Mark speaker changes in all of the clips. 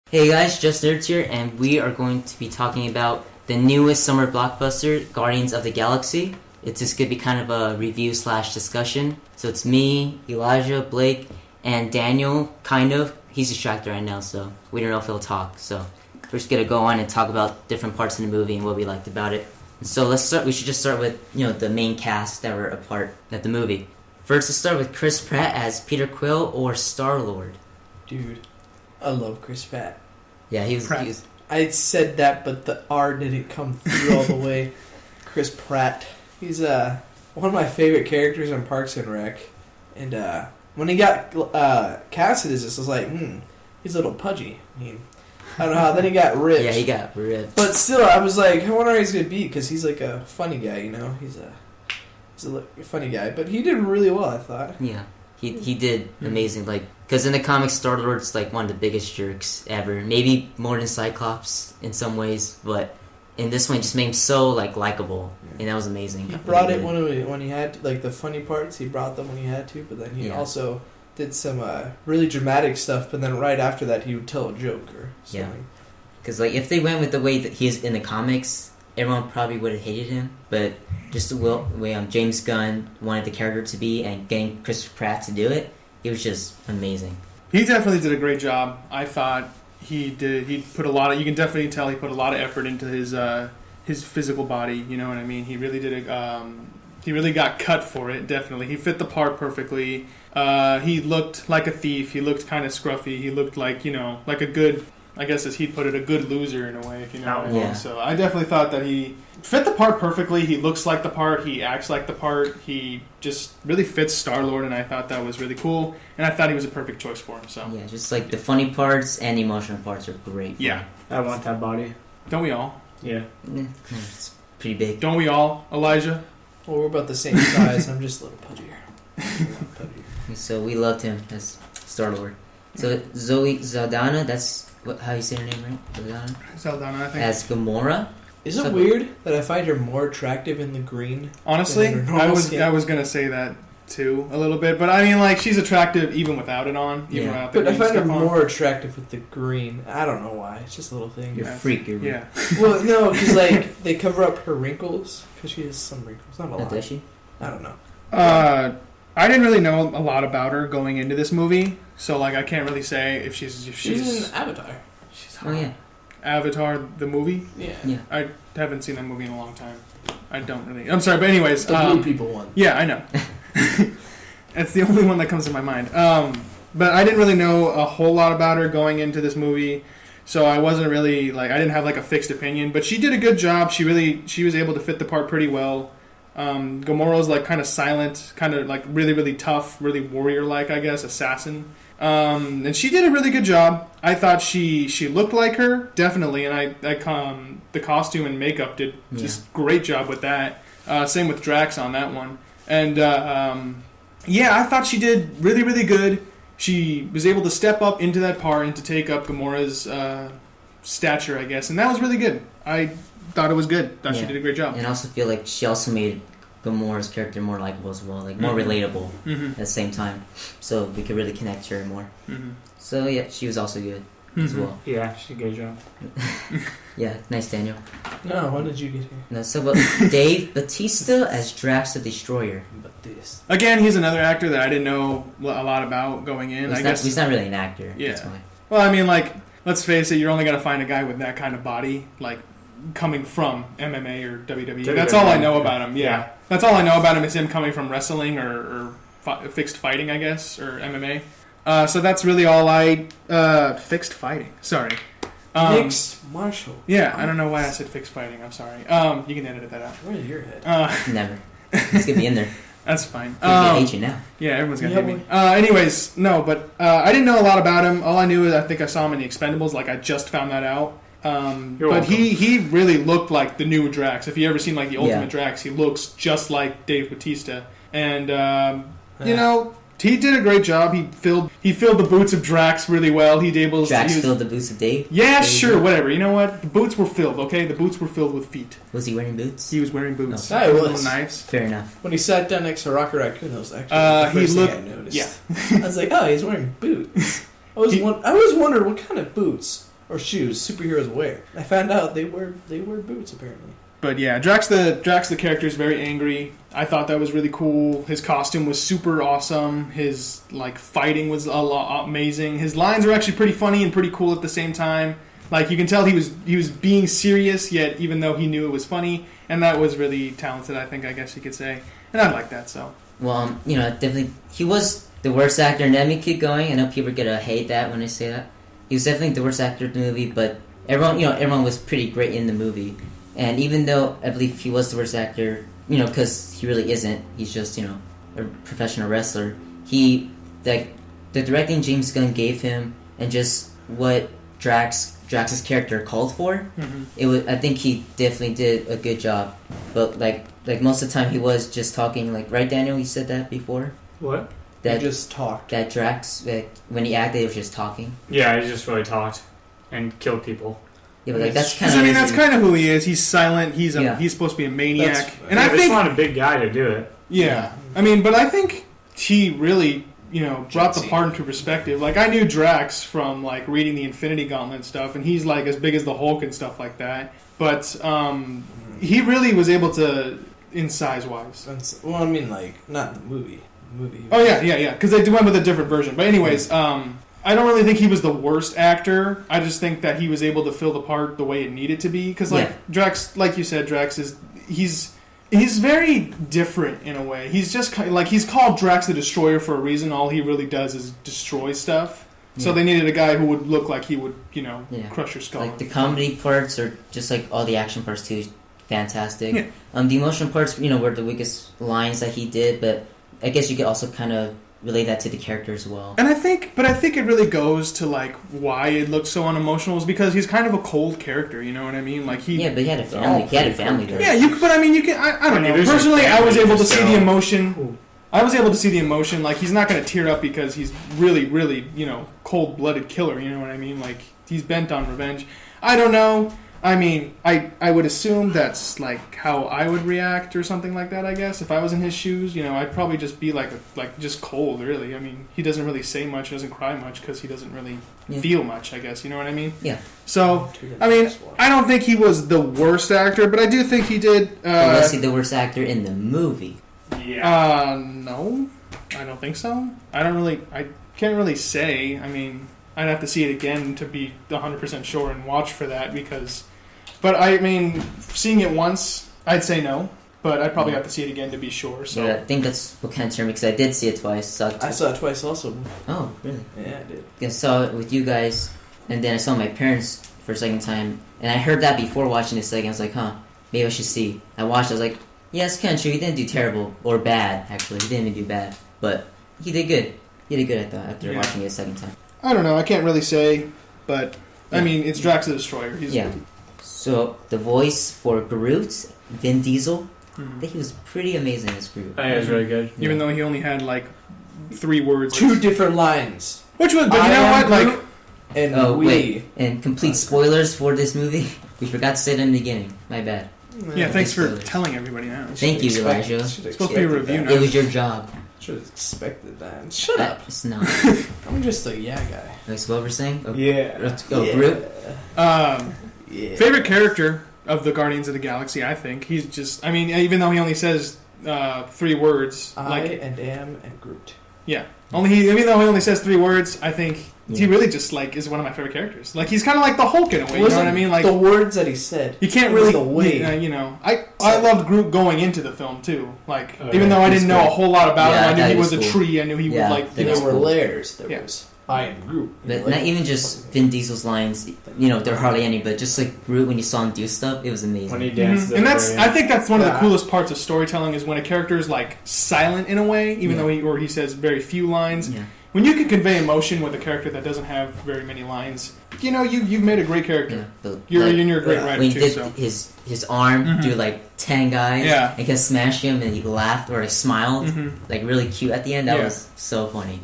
Speaker 1: Hey guys, Just Nerds here, and we are going to be talking about the newest summer blockbuster, Guardians of the Galaxy. It's just going to be kind of a review / discussion. So it's me, Elijah, Blake, and Daniel, kind of. He's distracted right now, so we don't know if he'll talk. So we're just going to go on and talk about different parts of the movie and what we liked about it. So let's start. We should just start with, the main cast that were a part of the movie. First, let's start with Chris Pratt as Peter Quill or Star-Lord.
Speaker 2: Dude, I love Chris Pratt.
Speaker 1: Yeah, he was.
Speaker 2: I said that, but the R didn't come through all the way. Chris Pratt. He's one of my favorite characters in Parks and Rec. And when he got casted as this, I was like, he's a little pudgy. I mean, I don't know how. Then he got ripped.
Speaker 1: Yeah, he got ripped.
Speaker 2: But still, I was like, I wonder how he's going to be, because he's like a funny guy, He's a funny guy. But he did really well, I thought.
Speaker 1: Yeah, he did amazing. Because in the comics, Star-Lord's one of the biggest jerks ever. Maybe more than Cyclops in some ways, but in this one, it just made him so likable, and that was amazing.
Speaker 2: He brought it when he had to, the funny parts. He brought them when he had to, but then he also did some really dramatic stuff. But then right after that, he would tell a joke or something.
Speaker 1: Yeah, because if they went with the way that he is in the comics, everyone probably would have hated him. But just the way James Gunn wanted the character to be, and getting Chris Pratt to do it. It was just amazing.
Speaker 3: He definitely did a great job. I thought he did. He put a lot of. You can definitely tell he put a lot of effort into his physical body. You know what I mean? He really did. He really got cut for it. Definitely, he fit the part perfectly. He looked like a thief. He looked kind of scruffy. He looked like like a good. I guess as he'd put it, a good loser in a way. If you know what I mean. So I definitely thought that he fit the part perfectly. He looks like the part. He acts like the part. He just really fits Star-Lord, and I thought that was really cool. And I thought he was a perfect choice for him. So
Speaker 1: yeah, just the funny parts and the emotional parts are great.
Speaker 3: Yeah,
Speaker 4: I want that body.
Speaker 3: Don't we all?
Speaker 4: Yeah,
Speaker 1: it's pretty big.
Speaker 3: Don't we all, Elijah?
Speaker 2: Well, we're about the same size. I'm just a little pudgier.
Speaker 1: So we loved him as Star-Lord. So Zoe Saldana, that's how you say her name, right?
Speaker 3: Saldana, I think.
Speaker 1: As Gamora.
Speaker 2: Is it weird that I find her more attractive in the green?
Speaker 3: Honestly, I was gonna say that too a little bit, but I mean, she's attractive even without it on. Even without the
Speaker 2: but I find her
Speaker 3: on.
Speaker 2: more attractive with the green. I don't know why. It's just a little thing.
Speaker 1: You're a freak.
Speaker 3: Yeah.
Speaker 2: Well, no, because they cover up her wrinkles because she has some wrinkles. Not a lot.
Speaker 1: Does she?
Speaker 2: I don't know.
Speaker 3: I didn't really know a lot about her going into this movie, so I can't really say if she's
Speaker 2: in Avatar.
Speaker 1: Oh yeah.
Speaker 3: Avatar the movie?
Speaker 2: Yeah.
Speaker 3: I haven't seen that movie in a long time. I don't really. I'm sorry, but anyways,
Speaker 2: the blue people one.
Speaker 3: Yeah, I know. It's the only one that comes to my mind. But I didn't really know a whole lot about her going into this movie, so I wasn't really I didn't have a fixed opinion. But she did a good job. She was able to fit the part pretty well. Gamora's kind of silent, kind of really, really tough, really warrior-like, I guess, assassin. And she did a really good job. I thought she looked like her, definitely, and the costume and makeup did just great job with that. Same with Drax on that one. And I thought she did really, really good. She was able to step up into that part and to take up Gamora's stature, I guess, and that was really good. I thought it was good. Thought she did a great job.
Speaker 1: And I also feel she also made Gamora's character more likable as well, more relatable at the same time. So we could really connect to her more. Mm-hmm. So yeah, she was also good as well.
Speaker 4: Yeah, she did a good job.
Speaker 1: Yeah, nice, Daniel.
Speaker 2: No, when did you get here?
Speaker 1: No, so Dave Bautista as Drax the Destroyer.
Speaker 3: Again, he's another actor that I didn't know a lot about going in.
Speaker 1: I guess he's not really an actor.
Speaker 3: Yeah.
Speaker 1: That's why.
Speaker 3: Well, I mean, let's face it, you're only gonna find a guy with that kind of body, coming from MMA or WWE. That's all I know about him. Yeah. That's all I know about him is him coming from wrestling or fixed fighting, I guess, or MMA. So that's really all fixed fighting. Sorry.
Speaker 2: Mixed martial.
Speaker 3: Yeah, I don't know why I said fixed fighting. I'm sorry. You can edit that out.
Speaker 2: Where's your head?
Speaker 1: Never. It's gonna be in there.
Speaker 3: That's fine.
Speaker 1: I hate you now.
Speaker 3: Yeah, everyone's gonna hate me. Anyways, no, but I didn't know a lot about him. All I knew is I think I saw him in the Expendables. I just found that out. But he really looked like the new Drax. If you ever seen the Ultimate Drax, he looks just like Dave Bautista. And he did a great job. He filled the boots of Drax really well.
Speaker 1: Drax filled the boots of Dave?
Speaker 3: Yeah, sure, whatever. You know what? The boots were filled, okay? The boots were filled with feet.
Speaker 1: Was he wearing boots?
Speaker 3: He was wearing boots.
Speaker 2: No.
Speaker 3: Little knives.
Speaker 1: Fair enough.
Speaker 2: When he sat down next to Rocket Raccoon, that was actually the first thing I noticed.
Speaker 3: Yeah.
Speaker 2: I was like, oh, he's wearing boots. I was wondering what kind of boots or shoes superheroes wear. I found out they wear boots apparently.
Speaker 3: But yeah, Drax the character is very angry. I thought that was really cool. His costume was super awesome. His like fighting was a lot amazing. His lines were actually pretty funny and pretty cool at the same time. Like you can tell he was being serious, yet even though he knew it was funny, and that was really talented. I guess you could say, and I like that. So
Speaker 1: Well, definitely he was the worst actor. And let me keep going. I know people are gonna hate that when I say that. He was definitely the worst actor in the movie, but everyone was pretty great in the movie. And even though I believe he was the worst actor, because he really isn't, he's just, a professional wrestler, the directing James Gunn gave him and just what Drax's character called for, I think he definitely did a good job. But like most of the time he was just talking, right, Daniel, you said that before?
Speaker 4: What?
Speaker 2: He just talked.
Speaker 1: That Drax, when he acted, he was just talking.
Speaker 4: Yeah, he just really talked and killed people.
Speaker 1: Yeah, but that's kind
Speaker 3: I
Speaker 1: of...
Speaker 3: mean, that's kind of who he is. He's silent. He's supposed to be a maniac. And I think
Speaker 4: not a big guy to do it.
Speaker 3: Yeah. I mean, but I think he really, brought the part into perspective. Like, I knew Drax from, reading the Infinity Gauntlet stuff, and he's, as big as the Hulk and stuff like that. But he really was able to, in size-wise.
Speaker 2: Well, I mean, not in the movie.
Speaker 3: Oh, yeah. Because they went with a different version. But anyways, I don't really think he was the worst actor. I just think that he was able to fill the part the way it needed to be. Because, Drax, like you said, Drax is... He's very different in a way. He's just he's called Drax the Destroyer for a reason. All he really does is destroy stuff. Yeah. So they needed a guy who would look like he would, crush your skull.
Speaker 1: The comedy parts are just all the action parts too, fantastic.
Speaker 3: Yeah.
Speaker 1: The emotional parts, were the weakest lines that he did, but I guess you could also kind of relate that to the character as well.
Speaker 3: And I think it really goes to why it looks so unemotional is because he's kind of a cold character. You know what I mean?
Speaker 1: But he had a family. He had a family there.
Speaker 3: Yeah, you can. I don't know. Personally, I was able to see the emotion.
Speaker 4: Ooh.
Speaker 3: I was able to see the emotion. He's not going to tear up because he's really, really, cold-blooded killer. You know what I mean? He's bent on revenge. I don't know. I mean, I would assume that's how I would react or something like that. I guess if I was in his shoes, I'd probably just be just cold. Really, I mean, he doesn't really say much, doesn't cry much because he doesn't really feel much. I guess you know what I mean.
Speaker 1: Yeah.
Speaker 3: So I mean, I don't think he was the worst actor, but I do think he did.
Speaker 1: Was he the worst actor in the movie?
Speaker 4: Yeah.
Speaker 3: No, I don't think so. I can't really say. I mean, I'd have to see it again to be 100% sure and watch for that but I mean, seeing it once, I'd say no, but I'd probably have to see it again to be sure. So
Speaker 1: yeah, I think that's what kind of term because I did see it twice.
Speaker 2: I saw it twice also.
Speaker 1: Oh, really?
Speaker 2: Yeah, I did.
Speaker 1: I saw it with you guys, and then I saw my parents for a second time, and I heard that before watching this second. I was like, maybe I should see. I watched it, I was like, yeah, it's kind of true. He didn't do terrible or bad, actually. He didn't even do bad, but he did good. He did good, I thought, after watching it a second time.
Speaker 3: I don't know. I can't really say, but I mean, it's Drax the Destroyer.
Speaker 1: So the voice for Groot, Vin Diesel, I think he was pretty amazing as Groot.
Speaker 4: I think it was really good.
Speaker 3: Even though he only had 3 words.
Speaker 2: 2 different lines.
Speaker 3: Which was, but you know what?
Speaker 2: And
Speaker 1: wait, and complete spoilers for this movie. We forgot to say it in the beginning. My bad.
Speaker 3: Yeah, thanks for telling everybody now.
Speaker 1: Thank you, Elijah.
Speaker 3: It's supposed to be a review now.
Speaker 1: It was your job.
Speaker 2: Should have expected that. Shut up.
Speaker 1: It's not.
Speaker 2: I'm just a guy.
Speaker 1: That's what we're saying?
Speaker 2: Groot.
Speaker 3: Favorite character of the Guardians of the Galaxy, I think. He's just, I mean, even though he only says 3 words.
Speaker 2: I and am and Groot.
Speaker 3: Yeah. Even though he only says 3 words, I think he really just is one of my favorite characters. He's kind of like the Hulk in a way. You know what I mean?
Speaker 2: The words that he said.
Speaker 3: You can't really.
Speaker 2: The way.
Speaker 3: I loved Groot going into the film too. Even though I didn't know a whole lot about him, I knew he was a tree. I knew he would
Speaker 2: There were layers. There was I am Groot.
Speaker 1: But not even just Vin Diesel's lines. There are hardly any. But just Groot, when you saw him do stuff, it was amazing.
Speaker 4: When he dances,
Speaker 3: and I think that's one of the coolest parts of storytelling is when a character is silent in a way, even though he says very few lines.
Speaker 1: Yeah.
Speaker 3: When you can convey emotion with a character that doesn't have very many lines, you've made a great character.
Speaker 1: Yeah,
Speaker 3: you're a great writer
Speaker 1: when he
Speaker 3: too.
Speaker 1: did his arm through 10 guys, and he smashed him, and he laughed or smiled, really cute at the end. That was so funny.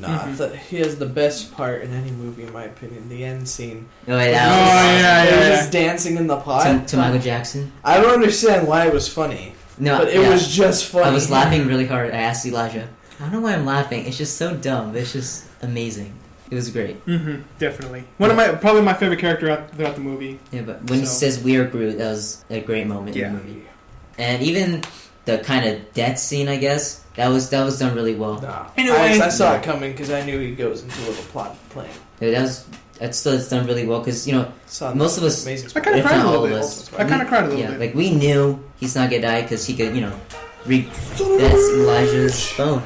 Speaker 2: He has the best part in any movie, in my opinion. The end scene.
Speaker 3: Just
Speaker 2: dancing in the pot
Speaker 1: to Michael Jackson.
Speaker 2: I don't understand why it was funny. No, but it was just funny.
Speaker 1: I was laughing really hard. I asked Elijah, I don't know why I'm laughing. It's just so dumb. It's just amazing. It was great.
Speaker 3: Definitely. Probably my favorite character throughout the movie.
Speaker 1: Yeah, but when he says "We are Groot," that was a great moment in the movie. And even the kind of death scene, I guess, that was done really well.
Speaker 2: Nah.
Speaker 3: Anyway,
Speaker 2: I saw it coming because I knew he goes into a little plot plan.
Speaker 1: Yeah, it's done really well because most of us,
Speaker 2: amazing.
Speaker 3: I kind of
Speaker 1: if
Speaker 3: cried
Speaker 1: not
Speaker 3: a
Speaker 1: all
Speaker 3: little
Speaker 1: of
Speaker 3: bit.
Speaker 1: us,
Speaker 3: I kind of cried a little
Speaker 1: yeah,
Speaker 3: bit.
Speaker 1: like we knew he's not gonna die because he could, that's Elijah's phone.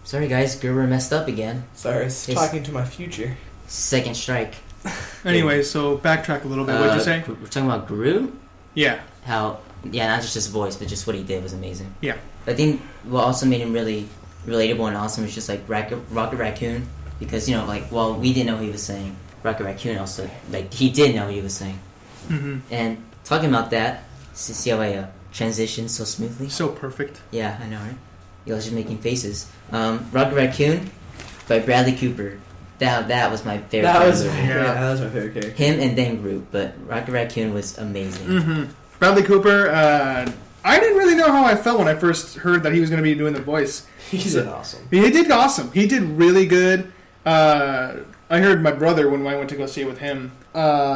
Speaker 1: Sorry guys, Gerber messed up again.
Speaker 2: Sorry, it's talking to my future.
Speaker 1: Second strike.
Speaker 3: Anyway, so backtrack a little bit. What'd you say?
Speaker 1: We're talking about Groot.
Speaker 3: Yeah.
Speaker 1: How, not just his voice, but just what he did was amazing.
Speaker 3: Yeah.
Speaker 1: I think what also made him really relatable and awesome was just like Rocket Raccoon, because we didn't know what he was saying. Rocket Raccoon also, he did know what he was saying.
Speaker 3: Mm-hmm.
Speaker 1: And talking about that, see how I transitioned so smoothly?
Speaker 3: So perfect.
Speaker 1: Yeah, I know, right? I was just making faces. Rocket Raccoon by Bradley Cooper. That was my favorite.
Speaker 2: That was
Speaker 3: Yeah.
Speaker 2: my favorite character.
Speaker 1: him and then Groot, but Rocket Raccoon was amazing.
Speaker 3: Mm-hmm. Bradley Cooper. I didn't really know how I felt when I first heard that he was going to be doing the voice.
Speaker 2: He's awesome.
Speaker 3: He did awesome. He did really good. I heard my brother when I went to go see it with him.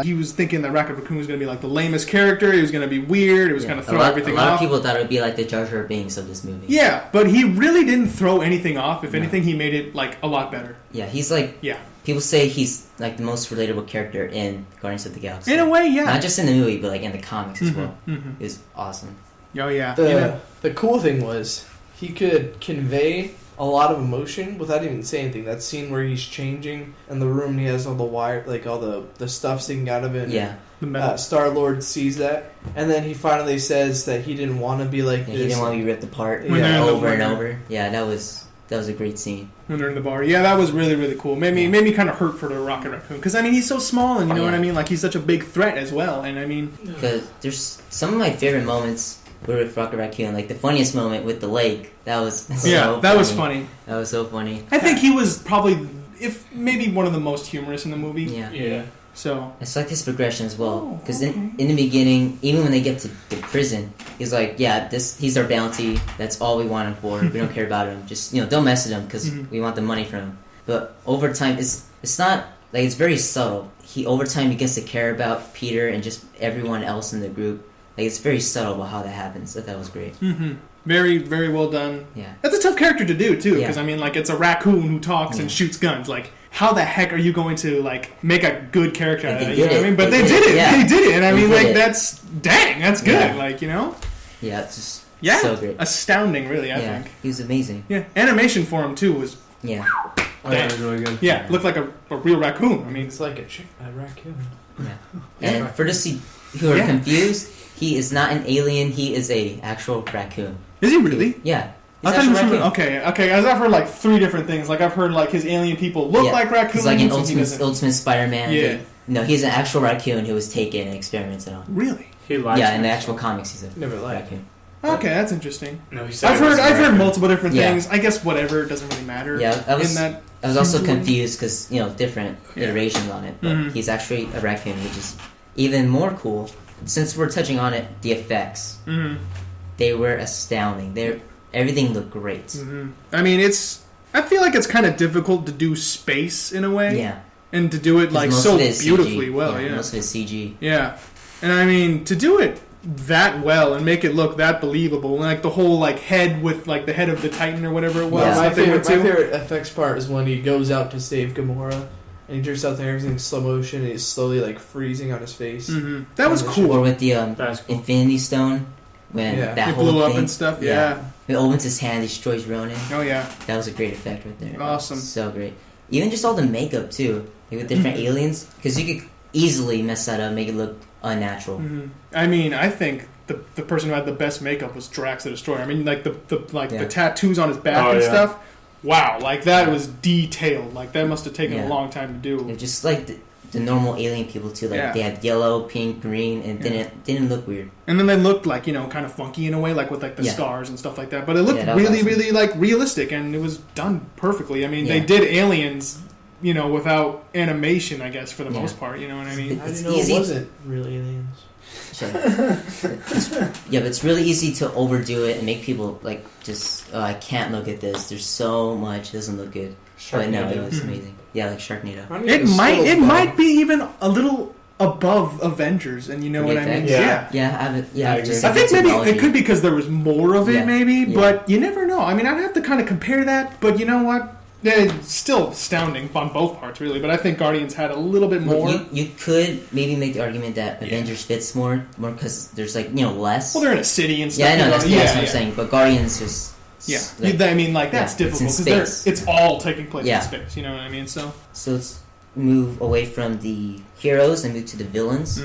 Speaker 3: He was thinking that Rocket Raccoon was going to be like the lamest character. He was going to be weird. It was going to throw everything off.
Speaker 1: A lot of people thought it would be like the Jar Jar Binks of this movie.
Speaker 3: Yeah, but he really didn't throw anything off. If anything, he made it like a lot better.
Speaker 1: Yeah, he's like.
Speaker 3: Yeah.
Speaker 1: People say he's like the most relatable character in Guardians of the Galaxy.
Speaker 3: In a way, yeah.
Speaker 1: Not just in the movie, but like in the comics as well.
Speaker 3: Mm-hmm.
Speaker 1: It was awesome.
Speaker 3: Oh yeah.
Speaker 2: The cool thing was he could convey a lot of emotion without even saying anything. That scene where he's changing in the room and he has all the wire, like all the stuff sticking out of it.
Speaker 1: Yeah.
Speaker 2: Star-Lord sees that, and then he finally says that he didn't want to be like this.
Speaker 1: He didn't want to be ripped apart over and over. Yeah, that was a great scene.
Speaker 3: When they're in the bar. Yeah, that was really, really cool. Made me kind of hurt for the Rocket Raccoon. Because, I mean, he's so small, and you know what I mean? Like, he's such a big threat as well. And, I mean...
Speaker 1: Because there's some of my favorite moments were with Rocket Raccoon. Like, the funniest moment with the lake. That was so funny.
Speaker 3: Was funny.
Speaker 1: That was so funny.
Speaker 3: I think he was probably, maybe one of the most humorous in the movie.
Speaker 1: Yeah.
Speaker 3: So...
Speaker 1: It's like his progression as well. Because in the beginning, even when they get to the prison, he's like, he's our bounty. That's all we want him for. We don't care about him. Just, don't mess with him because we want the money from him. But over time, it's not, like, it's very subtle. Over time, he gets to care about Peter and just everyone else in the group. Like, it's very subtle about how that happens. That was great.
Speaker 3: Mm-hmm. Very, very well done.
Speaker 1: Yeah.
Speaker 3: That's a tough character to do, too. Because, I mean, like, it's a raccoon who talks and shoots guns. Like, how the heck are you going to, like, make a good character out of that? You know what I mean? But they did it.
Speaker 1: Yeah.
Speaker 3: They did it. And, I mean, like,
Speaker 1: that's
Speaker 3: good.
Speaker 1: Yeah.
Speaker 3: Like,
Speaker 1: Yeah, it's just so great.
Speaker 3: Astounding, really, I think.
Speaker 1: He was amazing.
Speaker 3: Yeah. Animation for him, too, was...
Speaker 1: Yeah.
Speaker 4: That was really good.
Speaker 3: Yeah, looked like a real raccoon. I mean,
Speaker 2: It's like a raccoon.
Speaker 1: Yeah. And for those who are confused, he is not an alien. He is a actual raccoon.
Speaker 3: is he really?
Speaker 1: Yeah.
Speaker 3: I thought he was from, okay. I've heard like 3 different things. Like I've heard like his alien people look like raccoons.
Speaker 1: He's like an
Speaker 3: and
Speaker 1: ultimate Spider-Man.
Speaker 3: Yeah.
Speaker 1: No, he's an actual raccoon who was taken and experimented on.
Speaker 3: Really?
Speaker 4: He lied.
Speaker 1: Yeah, in the actual comics, he's a
Speaker 2: Never lied.
Speaker 1: raccoon.
Speaker 3: Okay, that's interesting.
Speaker 4: No, he said
Speaker 3: I've heard multiple different
Speaker 1: Yeah.
Speaker 3: things. I guess whatever, it doesn't really matter.
Speaker 1: Yeah, I was also
Speaker 3: Mhm.
Speaker 1: confused because different iterations on it, but he's actually a raccoon, which is even more cool. Since we're touching on it, the effects they were astounding. Everything looked great.
Speaker 3: I mean, I feel like it's kind of difficult to do space in a way.
Speaker 1: Yeah,
Speaker 3: and to do it like
Speaker 1: most
Speaker 3: so
Speaker 1: of it is
Speaker 3: beautifully
Speaker 1: CG.
Speaker 3: well.
Speaker 1: Yeah, most of it's CG.
Speaker 3: Yeah, and I mean to do it that well and make it look that believable, and like the whole like head with like the head of the Titan or whatever it was.
Speaker 1: Yeah.
Speaker 2: My
Speaker 3: that they went
Speaker 2: favorite
Speaker 3: to.
Speaker 2: effects part is when he goes out to save Gamora, and he turns out there everything's slow motion, and he's slowly like freezing on his face.
Speaker 3: That was
Speaker 1: Or
Speaker 3: cool.
Speaker 1: with the
Speaker 4: That's cool.
Speaker 1: Infinity Stone when
Speaker 2: Yeah.
Speaker 1: that
Speaker 3: It
Speaker 1: whole
Speaker 3: blew up
Speaker 1: thing,
Speaker 3: and stuff. Yeah.
Speaker 1: It opens his hand, destroys Ronan.
Speaker 3: Oh yeah.
Speaker 1: That was a great effect right there.
Speaker 3: Awesome.
Speaker 1: So great. Even just all the makeup too, like with different aliens, because you could easily mess that up, make it look unnatural.
Speaker 3: I mean, I think the person who had the best makeup was Drax the Destroyer. I mean, like the tattoos on his back and stuff. Wow, like that was detailed. Like that must have taken a long time to do.
Speaker 1: They're just like the normal alien people too. Like they had yellow, pink, green, and didn't look weird.
Speaker 3: And then they looked like kind of funky in a way, like with like the scars and stuff like that. But it looked
Speaker 1: that was
Speaker 3: really,
Speaker 1: awesome.
Speaker 3: really like realistic, and it was done perfectly. I mean, they did aliens, without animation, I guess for the most part. You know what I mean?
Speaker 2: I
Speaker 1: It's
Speaker 2: didn't know
Speaker 1: easy.
Speaker 2: it wasn't real aliens.
Speaker 1: Shut up. But it's really easy to overdo it and make people like just I can't look at this. There's so much. It doesn't look good. But no, it was amazing. Yeah, like Sharknado.
Speaker 2: I mean,
Speaker 3: It
Speaker 2: it's
Speaker 3: might
Speaker 2: still
Speaker 3: it
Speaker 2: bad.
Speaker 3: might be even a little above Avengers, and you know what I mean?
Speaker 1: VFX?
Speaker 4: Yeah.
Speaker 1: Yeah,
Speaker 4: I
Speaker 1: just
Speaker 4: agree.
Speaker 3: I think maybe it could be because there was more of it,
Speaker 1: Yeah.
Speaker 3: maybe,
Speaker 1: Yeah.
Speaker 3: but you never know. I mean, I'd have to kind of compare that, but you know what? It's still astounding on both parts, really. But I think Guardians had a little bit more.
Speaker 1: Well, you could maybe make the argument that Avengers fits more because there's like less.
Speaker 3: Well, they're in a city and stuff.
Speaker 1: yeah, I know
Speaker 3: you
Speaker 1: that's,
Speaker 3: yeah,
Speaker 1: that's what I'm saying. But Guardians just
Speaker 3: Yeah,
Speaker 1: like,
Speaker 3: I mean, like that's
Speaker 1: yeah, it's
Speaker 3: difficult
Speaker 1: in
Speaker 3: because
Speaker 1: space.
Speaker 3: it's all taking place
Speaker 1: Yeah.
Speaker 3: in space. You know what I mean? So,
Speaker 1: let's move away from the heroes and move to the villains.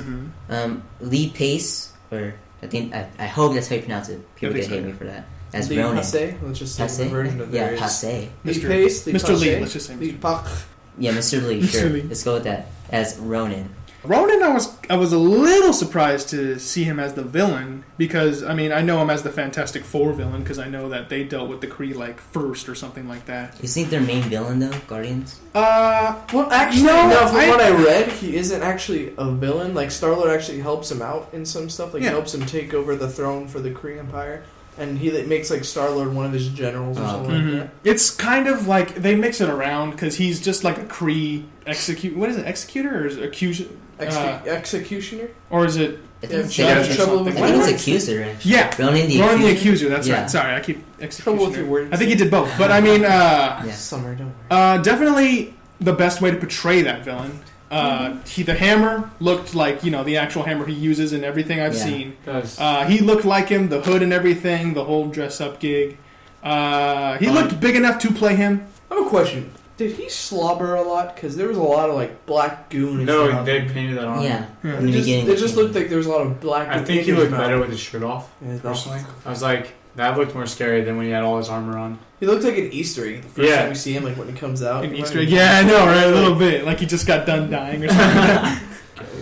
Speaker 1: Lee Pace, or I hope that's how you pronounce it. People
Speaker 3: think
Speaker 1: get
Speaker 3: so,
Speaker 1: hate
Speaker 3: yeah.
Speaker 1: me for that. As
Speaker 2: Lee
Speaker 1: Ronan.
Speaker 2: Pace, let's just say
Speaker 1: Pace?
Speaker 2: the version of
Speaker 1: Yeah,
Speaker 2: theirs.
Speaker 1: Pace.
Speaker 2: Lee
Speaker 3: Mr.
Speaker 2: Pace, Lee
Speaker 3: Mr.
Speaker 2: Pace,
Speaker 3: Lee, let's just say
Speaker 2: Lee
Speaker 3: Mr.
Speaker 2: Pace.
Speaker 1: Yeah, Mr. Lee.
Speaker 3: Mr.
Speaker 1: Sure,
Speaker 3: Lee.
Speaker 1: let's go with that. As Ronan.
Speaker 3: Ronan, I was a little surprised to see him as the villain because I mean I know him as the Fantastic Four villain because I know that they dealt with the Kree like first or something like that.
Speaker 1: You think their main villain though, Guardians?
Speaker 2: Well, actually,
Speaker 3: No,
Speaker 2: from
Speaker 3: I-
Speaker 2: what I read, he isn't actually a villain. Like, Star-Lord actually helps him out in some stuff. Like,
Speaker 3: Yeah.
Speaker 2: helps him take over the throne for the Kree Empire. And he makes, like, Star-Lord one of his generals or
Speaker 1: Oh,
Speaker 2: something
Speaker 3: Mhm.
Speaker 2: like that.
Speaker 3: It's kind of like they mix it around because he's just like a Kree executor or is it
Speaker 2: Executioner?
Speaker 3: or is it
Speaker 1: I
Speaker 2: Yeah,
Speaker 1: think it's,
Speaker 2: yeah,
Speaker 3: judge or
Speaker 2: trouble
Speaker 3: something?
Speaker 2: with
Speaker 1: I think
Speaker 2: words.
Speaker 1: it's Accuser actually.
Speaker 3: Yeah,
Speaker 1: Ronan the
Speaker 3: Ronan the
Speaker 1: Accuser.
Speaker 3: Accuser. That's
Speaker 1: Yeah.
Speaker 3: right. Sorry, I keep
Speaker 2: Trouble with your
Speaker 3: executioner.
Speaker 2: words.
Speaker 3: I think he did both, but I mean,
Speaker 1: Yeah.
Speaker 2: Summer, don't worry.
Speaker 3: definitely the best way to portray that villain. The hammer looked like the actual hammer he uses in everything I've
Speaker 1: Yeah.
Speaker 3: seen.
Speaker 4: Does
Speaker 3: He looked like him, the hood and everything, the whole dress up gig. He looked big enough to play him.
Speaker 2: I have a question. Did he slobber a lot? Because there was a lot of, like, black goon and
Speaker 4: no,
Speaker 2: stuff.
Speaker 4: they painted that on.
Speaker 1: Yeah.
Speaker 3: Yeah.
Speaker 1: In the beginning.
Speaker 2: It just looked like there was a lot of black
Speaker 4: I
Speaker 2: goon
Speaker 4: think he
Speaker 2: in his
Speaker 4: looked
Speaker 2: mouth.
Speaker 4: better with his shirt off.
Speaker 2: Yeah, his
Speaker 4: Personally,
Speaker 2: mouth.
Speaker 4: I was like, that looked more scary than when he had all his armor on.
Speaker 2: He looked like an Easter egg the first
Speaker 4: Yeah.
Speaker 2: time we see him, like, when he comes out.
Speaker 3: An Easter egg. Yeah, I know, right? A little bit. Like he just got done dying or something.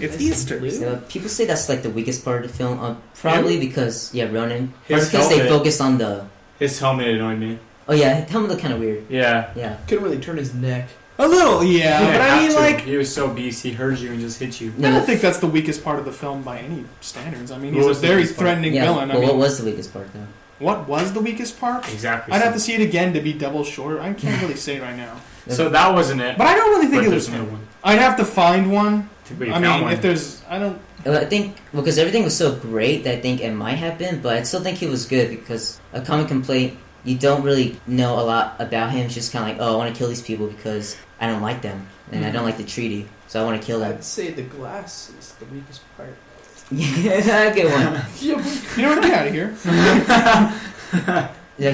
Speaker 3: It's Easter.
Speaker 1: So people say that's like the weakest part of the film. Probably because Ronan. Or
Speaker 4: His
Speaker 1: because they
Speaker 4: helmet.
Speaker 1: focused on the.
Speaker 4: His helmet annoyed me.
Speaker 1: Oh yeah, his helmet looked kind of weird.
Speaker 4: Yeah.
Speaker 1: Yeah.
Speaker 2: Couldn't really turn his neck.
Speaker 3: A little,
Speaker 4: He
Speaker 3: yeah.
Speaker 4: didn't
Speaker 3: But I
Speaker 4: have
Speaker 3: mean,
Speaker 4: to.
Speaker 3: like,
Speaker 4: he was so beast, he heard you and just hit you.
Speaker 3: I don't think that's the weakest part of the film by any standards. I mean,
Speaker 4: What
Speaker 3: he's a
Speaker 4: was the
Speaker 3: very
Speaker 4: weakest part?
Speaker 3: threatening
Speaker 1: Yeah.
Speaker 3: villain. I
Speaker 1: Well,
Speaker 3: mean,
Speaker 1: what was the weakest part though?
Speaker 3: what was the weakest part?
Speaker 4: Exactly.
Speaker 3: I'd have to see it again to be double sure. I can't really say right now.
Speaker 4: So that wasn't it.
Speaker 3: But I don't really think
Speaker 4: But
Speaker 3: it
Speaker 4: there's
Speaker 3: was
Speaker 4: no
Speaker 3: him.
Speaker 4: one.
Speaker 3: I'd have to find one.
Speaker 4: But you
Speaker 3: I
Speaker 4: found
Speaker 3: mean,
Speaker 4: one.
Speaker 3: if there's, I don't.
Speaker 1: I think because everything was so great that I think it might have been, but I still think he was good because a common complaint you don't really know a lot about him. It's just kind of like, oh, I want to kill these people because I don't like them and I don't like the treaty, so I want to kill them.
Speaker 2: I'd say the glass is the weakest part.
Speaker 1: Yeah, good one.
Speaker 3: You know what? Get out of here.
Speaker 1: Yeah,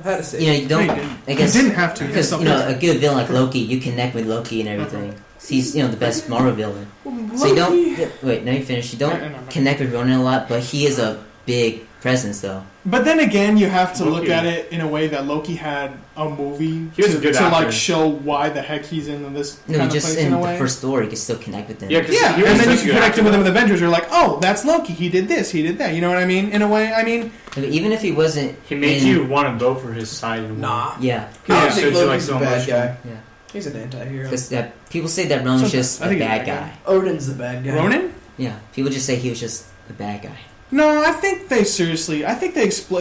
Speaker 2: How to say
Speaker 1: you don't.
Speaker 3: No, you didn't.
Speaker 1: I guess
Speaker 3: You didn't have to.
Speaker 1: because
Speaker 3: Yes,
Speaker 1: a good villain like Loki, you connect with Loki and everything. He's the best Marvel villain. So you don't wait. Now you finish. You don't
Speaker 3: No.
Speaker 1: connect with Ronan a lot, but he is a big presence though.
Speaker 3: But then again, you have to look
Speaker 4: Loki.
Speaker 3: at it in a way that Loki had a movie
Speaker 4: He was
Speaker 3: to,
Speaker 4: a good
Speaker 3: to like
Speaker 4: actor.
Speaker 3: show why the heck he's in this
Speaker 1: No,
Speaker 3: kind of
Speaker 1: just
Speaker 3: place
Speaker 1: in
Speaker 3: in a
Speaker 1: the
Speaker 3: way.
Speaker 1: first story, you can still connect with them.
Speaker 4: Yeah, 'cause
Speaker 3: Yeah,
Speaker 4: he was
Speaker 3: and then you
Speaker 4: such a
Speaker 3: can
Speaker 4: good
Speaker 3: connect
Speaker 4: actor.
Speaker 3: him with him in Avengers. You're like, oh, that's Loki. He did this. He did that. You know what I mean? In a way, I mean,
Speaker 1: But even if he wasn't,
Speaker 4: He made
Speaker 1: in-
Speaker 4: you want to vote for his side. In a way.
Speaker 2: Nah.
Speaker 1: Yeah,
Speaker 2: I don't
Speaker 3: Yeah.
Speaker 2: think
Speaker 4: So you're, like,
Speaker 2: Loki's
Speaker 4: so
Speaker 2: a bad
Speaker 4: emotional.
Speaker 2: guy.
Speaker 1: Yeah.
Speaker 2: He's an anti-hero.
Speaker 1: because people say that Ronan's
Speaker 3: Sometimes.
Speaker 1: just
Speaker 3: I
Speaker 1: a
Speaker 3: think he's
Speaker 1: bad
Speaker 3: a bad
Speaker 1: guy.
Speaker 2: Odin's the bad guy.
Speaker 3: Ronan?
Speaker 1: Yeah, people just say he was just a bad guy.
Speaker 3: No, I think they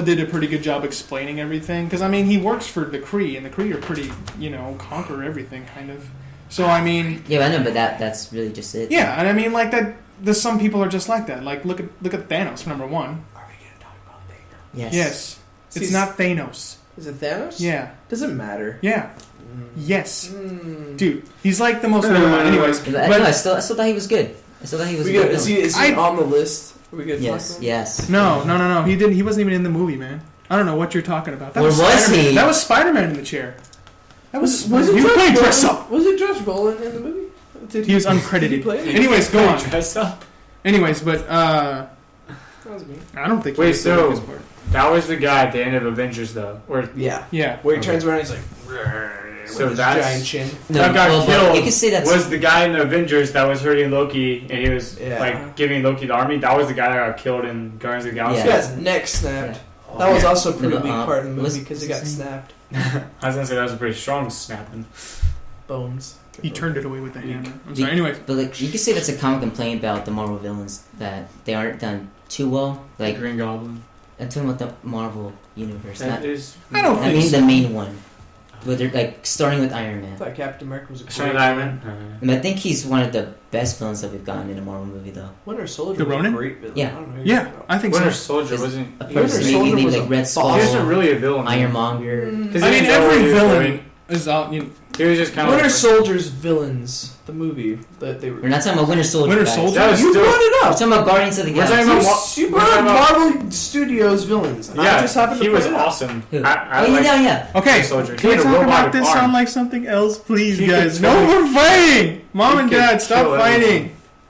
Speaker 3: did a pretty good job explaining everything. Because I mean, he works for the Kree, and the Kree are pretty, conquer everything kind of. So I mean,
Speaker 1: Yeah, I know, but that's really just it.
Speaker 3: yeah, and I mean like that. There's some people are just like that. Like look at Thanos for number one.
Speaker 2: Are we going to talk about Thanos?
Speaker 1: Yes.
Speaker 3: Yes, it's
Speaker 2: He's-
Speaker 3: not Thanos.
Speaker 2: Is it Thanos?
Speaker 3: Yeah,
Speaker 2: Doesn't matter.
Speaker 3: yeah, yes,
Speaker 2: Mm.
Speaker 3: dude. He's like the most. Anyways,
Speaker 1: But I,
Speaker 3: but
Speaker 1: no, I still thought he was good. I still thought he was.
Speaker 2: We
Speaker 1: a good
Speaker 2: got, is he
Speaker 1: villain.
Speaker 2: on the list? Are we going to
Speaker 1: Yes,
Speaker 2: talk about
Speaker 1: yes.
Speaker 3: no. He didn't. He wasn't even in the movie, man. I don't know what you're talking about. That
Speaker 1: Where was
Speaker 3: Spider-Man.
Speaker 1: he?
Speaker 3: That was Spider-Man in the chair. That was.
Speaker 2: Was it
Speaker 3: he was
Speaker 2: Josh
Speaker 3: playing
Speaker 2: Brolin?
Speaker 3: dress up.
Speaker 2: Was it Josh Brolin in the movie? Did
Speaker 3: He was
Speaker 2: Did he
Speaker 3: uncredited.
Speaker 2: play it?
Speaker 3: Anyways, go on.
Speaker 4: Dress up.
Speaker 3: Anyways, but
Speaker 2: That was me.
Speaker 3: I don't think. he
Speaker 4: Wait,
Speaker 3: was the
Speaker 4: so-
Speaker 3: weakest part.
Speaker 4: That was the guy at the end of Avengers, though. Or
Speaker 2: Yeah.
Speaker 3: Yeah.
Speaker 2: Where he
Speaker 4: Okay.
Speaker 2: turns around and he's like,
Speaker 4: So
Speaker 2: with his
Speaker 4: that's-
Speaker 2: giant chin.
Speaker 1: No,
Speaker 4: that got
Speaker 1: well, but
Speaker 4: killed.
Speaker 1: you can say that's
Speaker 4: was the guy in the Avengers that was hurting Loki, and he was
Speaker 2: Yeah.
Speaker 4: like giving Loki the army. That was the guy that got killed in Guardians of the Galaxy.
Speaker 2: Yeah, his neck snapped.
Speaker 1: Yeah.
Speaker 2: That was also a pretty
Speaker 1: No,
Speaker 2: big
Speaker 1: but,
Speaker 2: part of the
Speaker 1: what's-
Speaker 2: movie because it
Speaker 1: what's
Speaker 2: got
Speaker 1: his name?
Speaker 2: snapped.
Speaker 4: I was gonna say that was a pretty strong snapping.
Speaker 2: Bones.
Speaker 3: He turned it away with the hammer. I'm
Speaker 1: You-
Speaker 3: sorry. Anyways,
Speaker 1: But like you can say that's a common complaint about the Marvel villains that they aren't done too well. Like
Speaker 4: Green Goblin.
Speaker 1: I'm talking about the Marvel universe.
Speaker 4: That
Speaker 1: Not,
Speaker 4: is.
Speaker 3: I don't
Speaker 1: I
Speaker 3: think
Speaker 1: mean
Speaker 3: so.
Speaker 1: the main one. but they're like starting with Iron
Speaker 2: I
Speaker 1: Man.
Speaker 2: thought Captain America was a
Speaker 4: Sorry,
Speaker 2: great
Speaker 4: Iron.
Speaker 1: And I think he's one of the best villains that we've gotten in a Marvel movie, though.
Speaker 2: Winter Soldier
Speaker 3: The
Speaker 2: was
Speaker 3: Ronin?
Speaker 2: a great villain.
Speaker 1: Yeah.
Speaker 2: I don't know who you're
Speaker 3: Yeah,
Speaker 2: talking about.
Speaker 3: I think
Speaker 4: Winter
Speaker 3: so.
Speaker 4: Soldier
Speaker 1: Is-
Speaker 4: wasn't.
Speaker 1: A
Speaker 2: Winter
Speaker 1: person,
Speaker 2: Soldier
Speaker 1: maybe
Speaker 2: was
Speaker 1: like
Speaker 2: a
Speaker 1: Red
Speaker 2: boss.
Speaker 1: Skull,
Speaker 4: He wasn't really a villain.
Speaker 1: Ironmonger.
Speaker 2: Mm.
Speaker 4: 'Cause
Speaker 3: I
Speaker 4: he
Speaker 3: mean,
Speaker 4: didn't know
Speaker 3: every
Speaker 4: what he was
Speaker 3: villain
Speaker 4: doing.
Speaker 3: is out.
Speaker 4: He was just kind of.
Speaker 2: Winter Soldier's villains, the movie that they were.
Speaker 1: We're not talking about Winter Soldier.
Speaker 3: Winter
Speaker 1: guys.
Speaker 3: Soldier?
Speaker 4: That was
Speaker 2: You
Speaker 4: still.
Speaker 2: brought it
Speaker 1: We're
Speaker 2: up.
Speaker 1: talking about Guardians of the
Speaker 4: We're talking
Speaker 1: Galaxy.
Speaker 4: about-
Speaker 2: You brought up Marvel Studios villains. And I
Speaker 4: Yeah,
Speaker 2: just happened to
Speaker 4: he
Speaker 2: put
Speaker 4: was
Speaker 2: it up.
Speaker 4: awesome.
Speaker 1: Who?
Speaker 4: I
Speaker 1: Oh,
Speaker 4: like
Speaker 1: yeah.
Speaker 3: Okay,
Speaker 4: Winter Soldier. He
Speaker 3: can we
Speaker 4: had a
Speaker 3: talk about
Speaker 4: robotic
Speaker 3: this
Speaker 4: arm.
Speaker 3: on like something else, please,
Speaker 4: He
Speaker 3: guys?
Speaker 4: could
Speaker 3: No
Speaker 4: totally-
Speaker 3: more fighting! Mom and
Speaker 4: He could
Speaker 3: Dad, stop
Speaker 4: kill
Speaker 3: fighting!
Speaker 4: everyone.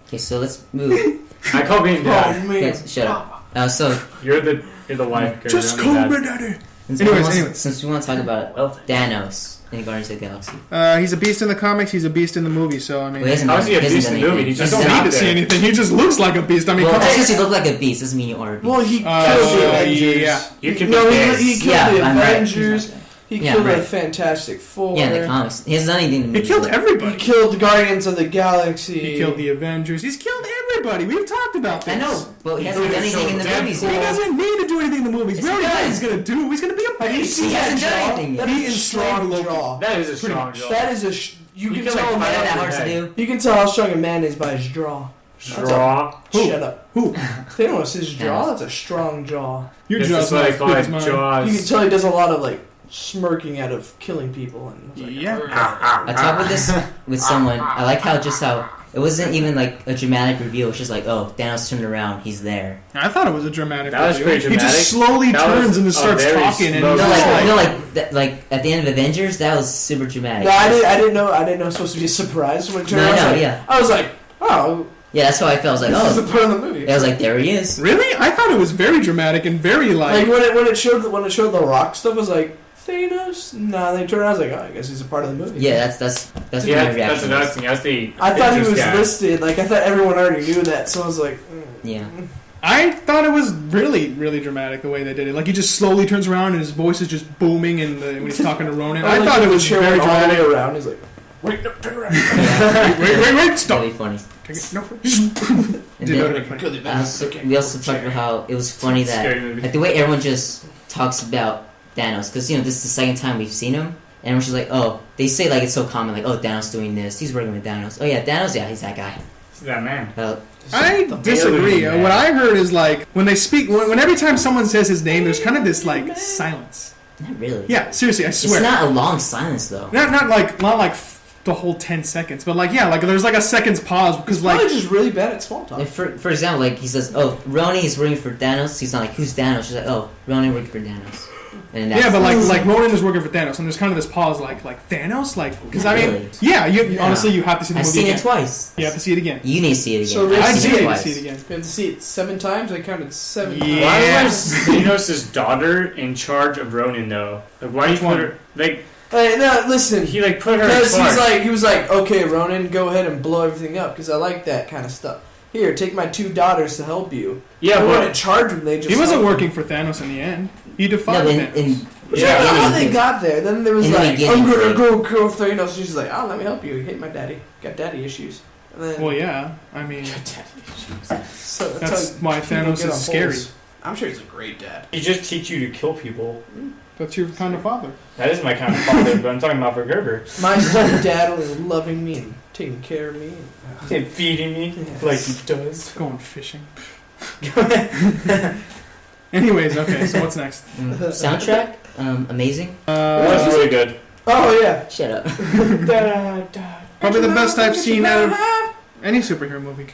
Speaker 1: Okay, so let's move.
Speaker 4: I call being
Speaker 2: Oh
Speaker 4: dad.
Speaker 2: man,
Speaker 1: Yes, shut up. So
Speaker 4: You're the wife. Girl,
Speaker 3: Just
Speaker 4: you're
Speaker 3: call
Speaker 4: the
Speaker 3: me
Speaker 4: dad.
Speaker 3: Daddy!
Speaker 1: since
Speaker 3: Anyways.
Speaker 1: since we want to talk about Thanos in Guardians of the Galaxy.
Speaker 3: He's a beast in the comics, he's a beast in the movie, so I mean.
Speaker 1: Well, he hasn't
Speaker 4: How
Speaker 1: done-
Speaker 4: is he a
Speaker 1: he hasn't
Speaker 4: beast
Speaker 1: done
Speaker 4: in the movie?
Speaker 1: anything.
Speaker 4: He just
Speaker 3: you don't
Speaker 4: out
Speaker 3: need to see
Speaker 4: there.
Speaker 3: anything, he just looks like a beast. I mean,
Speaker 1: Well,
Speaker 3: come
Speaker 1: just
Speaker 3: on.
Speaker 1: because you look like a beast doesn't mean you are a beast.
Speaker 2: Well, he killed
Speaker 3: Oh,
Speaker 2: the Avengers.
Speaker 3: yeah.
Speaker 4: You can
Speaker 2: No,
Speaker 4: be
Speaker 2: he
Speaker 4: pissed.
Speaker 2: killed
Speaker 1: Yeah,
Speaker 2: the
Speaker 1: I'm right.
Speaker 2: Avengers. He
Speaker 1: Yeah,
Speaker 2: killed
Speaker 1: right.
Speaker 2: the Fantastic Four.
Speaker 1: Yeah, in the comics. He hasn't done anything in the
Speaker 3: He
Speaker 1: movie.
Speaker 3: killed
Speaker 1: yet.
Speaker 2: He
Speaker 3: everybody.
Speaker 2: killed the Guardians of the Galaxy.
Speaker 3: He killed the Avengers. He's killed everybody. We've talked about this.
Speaker 1: I know, but he hasn't done anything in the
Speaker 4: Deadpool.
Speaker 1: movies
Speaker 3: He
Speaker 1: yet.
Speaker 3: doesn't need to do anything in the movies.
Speaker 1: Yes,
Speaker 3: we
Speaker 1: he
Speaker 3: already know what
Speaker 1: does.
Speaker 3: he's gonna do. He's gonna be a
Speaker 2: Have you
Speaker 3: beast.
Speaker 2: seen
Speaker 1: He
Speaker 2: that
Speaker 1: hasn't done
Speaker 2: jaw?
Speaker 1: anything yet.
Speaker 2: That
Speaker 3: He
Speaker 2: is a
Speaker 3: is
Speaker 2: strong
Speaker 3: strong
Speaker 2: jaw.
Speaker 4: That is a strong jaw.
Speaker 2: That is a. You
Speaker 4: You
Speaker 2: can
Speaker 4: can,
Speaker 2: tell
Speaker 4: like,
Speaker 2: a
Speaker 1: Not
Speaker 4: fight
Speaker 2: man.
Speaker 1: that
Speaker 4: out
Speaker 1: hard to
Speaker 4: your
Speaker 1: do.
Speaker 2: You can tell how strong a man is by his jaw.
Speaker 4: Draw.
Speaker 3: Who?
Speaker 2: Shut up.
Speaker 3: Who?
Speaker 2: Thanos, his jaw.
Speaker 1: Thanos.
Speaker 2: That's a strong jaw.
Speaker 3: Your
Speaker 4: This
Speaker 3: jaw's
Speaker 4: is what
Speaker 3: not
Speaker 4: I
Speaker 3: as
Speaker 4: call
Speaker 3: big
Speaker 4: it.
Speaker 3: as mine.
Speaker 4: Jaws.
Speaker 2: You can tell he does a lot of like smirking out of killing people and. Like,
Speaker 3: Yeah.
Speaker 1: I talked with this with someone. I like how it wasn't even like a dramatic reveal. It's just like, oh, Thanos turned around. He's there.
Speaker 3: I thought it was a dramatic.
Speaker 4: That was
Speaker 3: reveal.
Speaker 4: pretty
Speaker 3: He
Speaker 4: dramatic.
Speaker 3: just slowly
Speaker 4: That was
Speaker 3: turns and
Speaker 4: a
Speaker 3: just starts
Speaker 4: very
Speaker 3: talking, and
Speaker 4: slow
Speaker 3: he's
Speaker 1: No,
Speaker 3: just
Speaker 1: like,
Speaker 3: like,
Speaker 1: no, like, like at the end of Avengers, that was super dramatic.
Speaker 2: No, I didn't know. I didn't know it was supposed to be a surprise when it turned.
Speaker 1: No,
Speaker 2: out. I was
Speaker 1: no,
Speaker 2: like,
Speaker 1: yeah.
Speaker 2: I was like, oh,
Speaker 1: Yeah, that's how I felt. I was like,
Speaker 2: this is
Speaker 1: oh.
Speaker 2: the part of the movie.
Speaker 1: I was like, there he is.
Speaker 3: Really? I thought it was very dramatic and very
Speaker 2: Like when it showed the rock stuff, I was like Thanos. No, they turned around. I was like, oh, I guess he's a part of the movie.
Speaker 1: Yeah, that's
Speaker 4: Yeah,
Speaker 1: my
Speaker 4: that's
Speaker 1: reaction.
Speaker 4: another
Speaker 1: was.
Speaker 4: thing. That's the.
Speaker 2: I thought he
Speaker 4: Avengers
Speaker 2: was
Speaker 4: guy.
Speaker 2: listed. Like I thought everyone already knew that. So I was like,
Speaker 1: Yeah.
Speaker 3: I thought it was really, really dramatic the way they did it. Like he just slowly turns around and his voice is just booming, and when he's talking to Ronan, I
Speaker 2: like,
Speaker 3: thought it
Speaker 2: the
Speaker 3: was
Speaker 2: chair
Speaker 3: very
Speaker 2: went all the
Speaker 3: dramatic.
Speaker 2: way around. He's like, wait, no, turn around.
Speaker 3: Wait, stop.
Speaker 1: Really funny.
Speaker 3: Take it. No.
Speaker 1: And
Speaker 3: Did
Speaker 1: then,
Speaker 3: that again.
Speaker 1: we also talked about how it was funny
Speaker 4: Scary
Speaker 1: that
Speaker 4: movie.
Speaker 1: like the way everyone just talks about Thanos, because this is the second time we've seen him, and everyone's just like, oh, they say like it's so common, like, oh, Thanos doing this, he's working with Thanos. Oh yeah, Thanos, yeah, he's that guy.
Speaker 4: It's that man.
Speaker 3: I disagree.
Speaker 4: alien man.
Speaker 3: What I heard is like when they speak, when every time someone says his name, there's kind of this like silence.
Speaker 1: Not really.
Speaker 3: Yeah, seriously, I swear.
Speaker 1: It's not a long silence though.
Speaker 3: Not like the whole 10 seconds, but like yeah, like there's like a second's pause because
Speaker 2: He's probably
Speaker 3: like
Speaker 2: just really bad at small talk.
Speaker 1: Like for example, like he says, oh, Roni is working for Thanos. He's not like, who's Thanos? She's like, oh, Roni working for Thanos. And that's,
Speaker 3: yeah, but like Ronan is working for Thanos, and there's kind of this pause, like Thanos, like because I
Speaker 1: Not
Speaker 3: mean,
Speaker 1: really.
Speaker 3: yeah, you honestly you have to see the
Speaker 1: I've
Speaker 3: movie
Speaker 1: seen
Speaker 3: again.
Speaker 1: it twice.
Speaker 3: You have to see it again.
Speaker 1: You need to see it again.
Speaker 2: So
Speaker 1: I've
Speaker 3: I'd
Speaker 2: I'd
Speaker 1: seen
Speaker 3: see
Speaker 1: it
Speaker 3: it,
Speaker 1: twice.
Speaker 3: see it again.
Speaker 2: You have to see it 7 times. I counted 7
Speaker 3: Yeah.
Speaker 2: times.
Speaker 4: Why was Thanos' daughter in charge of Ronin though? Like why do you
Speaker 3: Which one?
Speaker 4: put her like
Speaker 2: Hey, no, listen.
Speaker 4: he like put her in
Speaker 2: Because
Speaker 4: charge?
Speaker 2: he was like, okay, Ronan, go ahead and blow everything up because I like that kind of stuff. Here, take my 2 daughters to help you.
Speaker 4: Yeah,
Speaker 2: They
Speaker 4: but
Speaker 2: wouldn't charge him. They just
Speaker 3: He wasn't
Speaker 2: helped
Speaker 3: working
Speaker 2: him.
Speaker 3: for Thanos in the end. He
Speaker 1: No,
Speaker 3: defied
Speaker 1: but
Speaker 3: Thanos.
Speaker 2: Yeah, I don't know how
Speaker 1: in
Speaker 2: they
Speaker 1: the-
Speaker 2: got there. Then there was
Speaker 1: in the
Speaker 2: like,
Speaker 1: beginning,
Speaker 2: I'm gonna
Speaker 1: like-
Speaker 2: go kill Thanos. She's like, oh, let me help you. You hate my daddy. Got daddy issues. And then,
Speaker 3: Well, yeah, I mean
Speaker 2: so
Speaker 3: that's
Speaker 2: how
Speaker 3: why
Speaker 2: people
Speaker 3: Thanos
Speaker 2: get on
Speaker 3: is scary.
Speaker 2: holes. I'm sure he's a great dad.
Speaker 4: he just teach you to kill people.
Speaker 3: That's your kind of father.
Speaker 4: That is my kind of father, but I'm talking about for Gerber.
Speaker 2: My dad was loving me and taking care of me.
Speaker 4: And feeding me
Speaker 2: Yes.
Speaker 4: like he does.
Speaker 3: Going fishing. Anyways, okay, so what's next?
Speaker 1: Soundtrack, amazing.
Speaker 4: That's really good.
Speaker 2: Oh yeah.
Speaker 1: Shut up.
Speaker 3: Probably the best I've seen out of any superhero movie.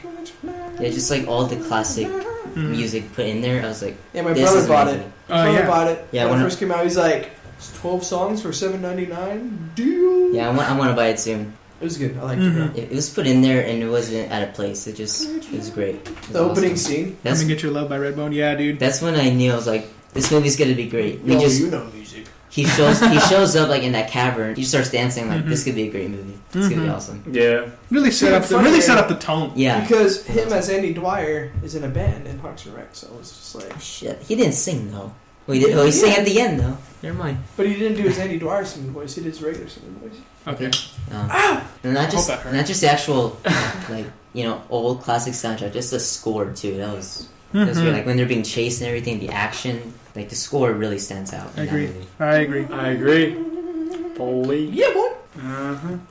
Speaker 1: Yeah, just like all the classic music put in there. I was like,
Speaker 2: Yeah, my
Speaker 1: this
Speaker 2: brother
Speaker 1: is
Speaker 2: bought it.
Speaker 1: amazing.
Speaker 2: My brother
Speaker 3: Yeah.
Speaker 2: bought it.
Speaker 1: Yeah,
Speaker 2: when
Speaker 1: when
Speaker 2: it
Speaker 1: I-
Speaker 2: first came out, he's like, it's 12 songs for $7.99. Deal.
Speaker 1: Yeah, I want to buy it soon.
Speaker 2: It was good. I liked
Speaker 3: Mhm.
Speaker 2: it.
Speaker 1: It was put in there and it wasn't at a place. It was great. It was
Speaker 2: The opening
Speaker 1: awesome.
Speaker 2: scene.
Speaker 3: Let
Speaker 1: That's
Speaker 3: me get your love by Redbone. Yeah, dude.
Speaker 1: that's when I knew I was like, this movie's gonna be great. We
Speaker 2: Yo,
Speaker 1: just
Speaker 2: you know music.
Speaker 1: he shows up like in that cavern. He starts dancing like
Speaker 3: Mhm.
Speaker 1: this could be a great movie. This could be
Speaker 3: Mhm.
Speaker 1: awesome.
Speaker 4: Yeah.
Speaker 3: Really set up the tone.
Speaker 1: Yeah.
Speaker 2: Because him as Andy Dwyer is in a band in Parks and Rec, so it was just like.
Speaker 1: Shit, he didn't sing though. Well, he did. Oh, he sang at the end though. Never mind.
Speaker 2: But he didn't do his Andy Dwyer singing voice. He did his regular singing voice.
Speaker 3: Okay.
Speaker 1: And not just
Speaker 3: Hope that hurt.
Speaker 1: not just the actual like old classic soundtrack, just the score too. That was
Speaker 3: Mhm.
Speaker 1: great. Like when they're being chased and everything, the action, like the score really stands out.
Speaker 3: I
Speaker 1: in
Speaker 3: agree.
Speaker 1: That movie.
Speaker 3: I agree.
Speaker 4: I agree. Holy.
Speaker 2: Yeah, boy.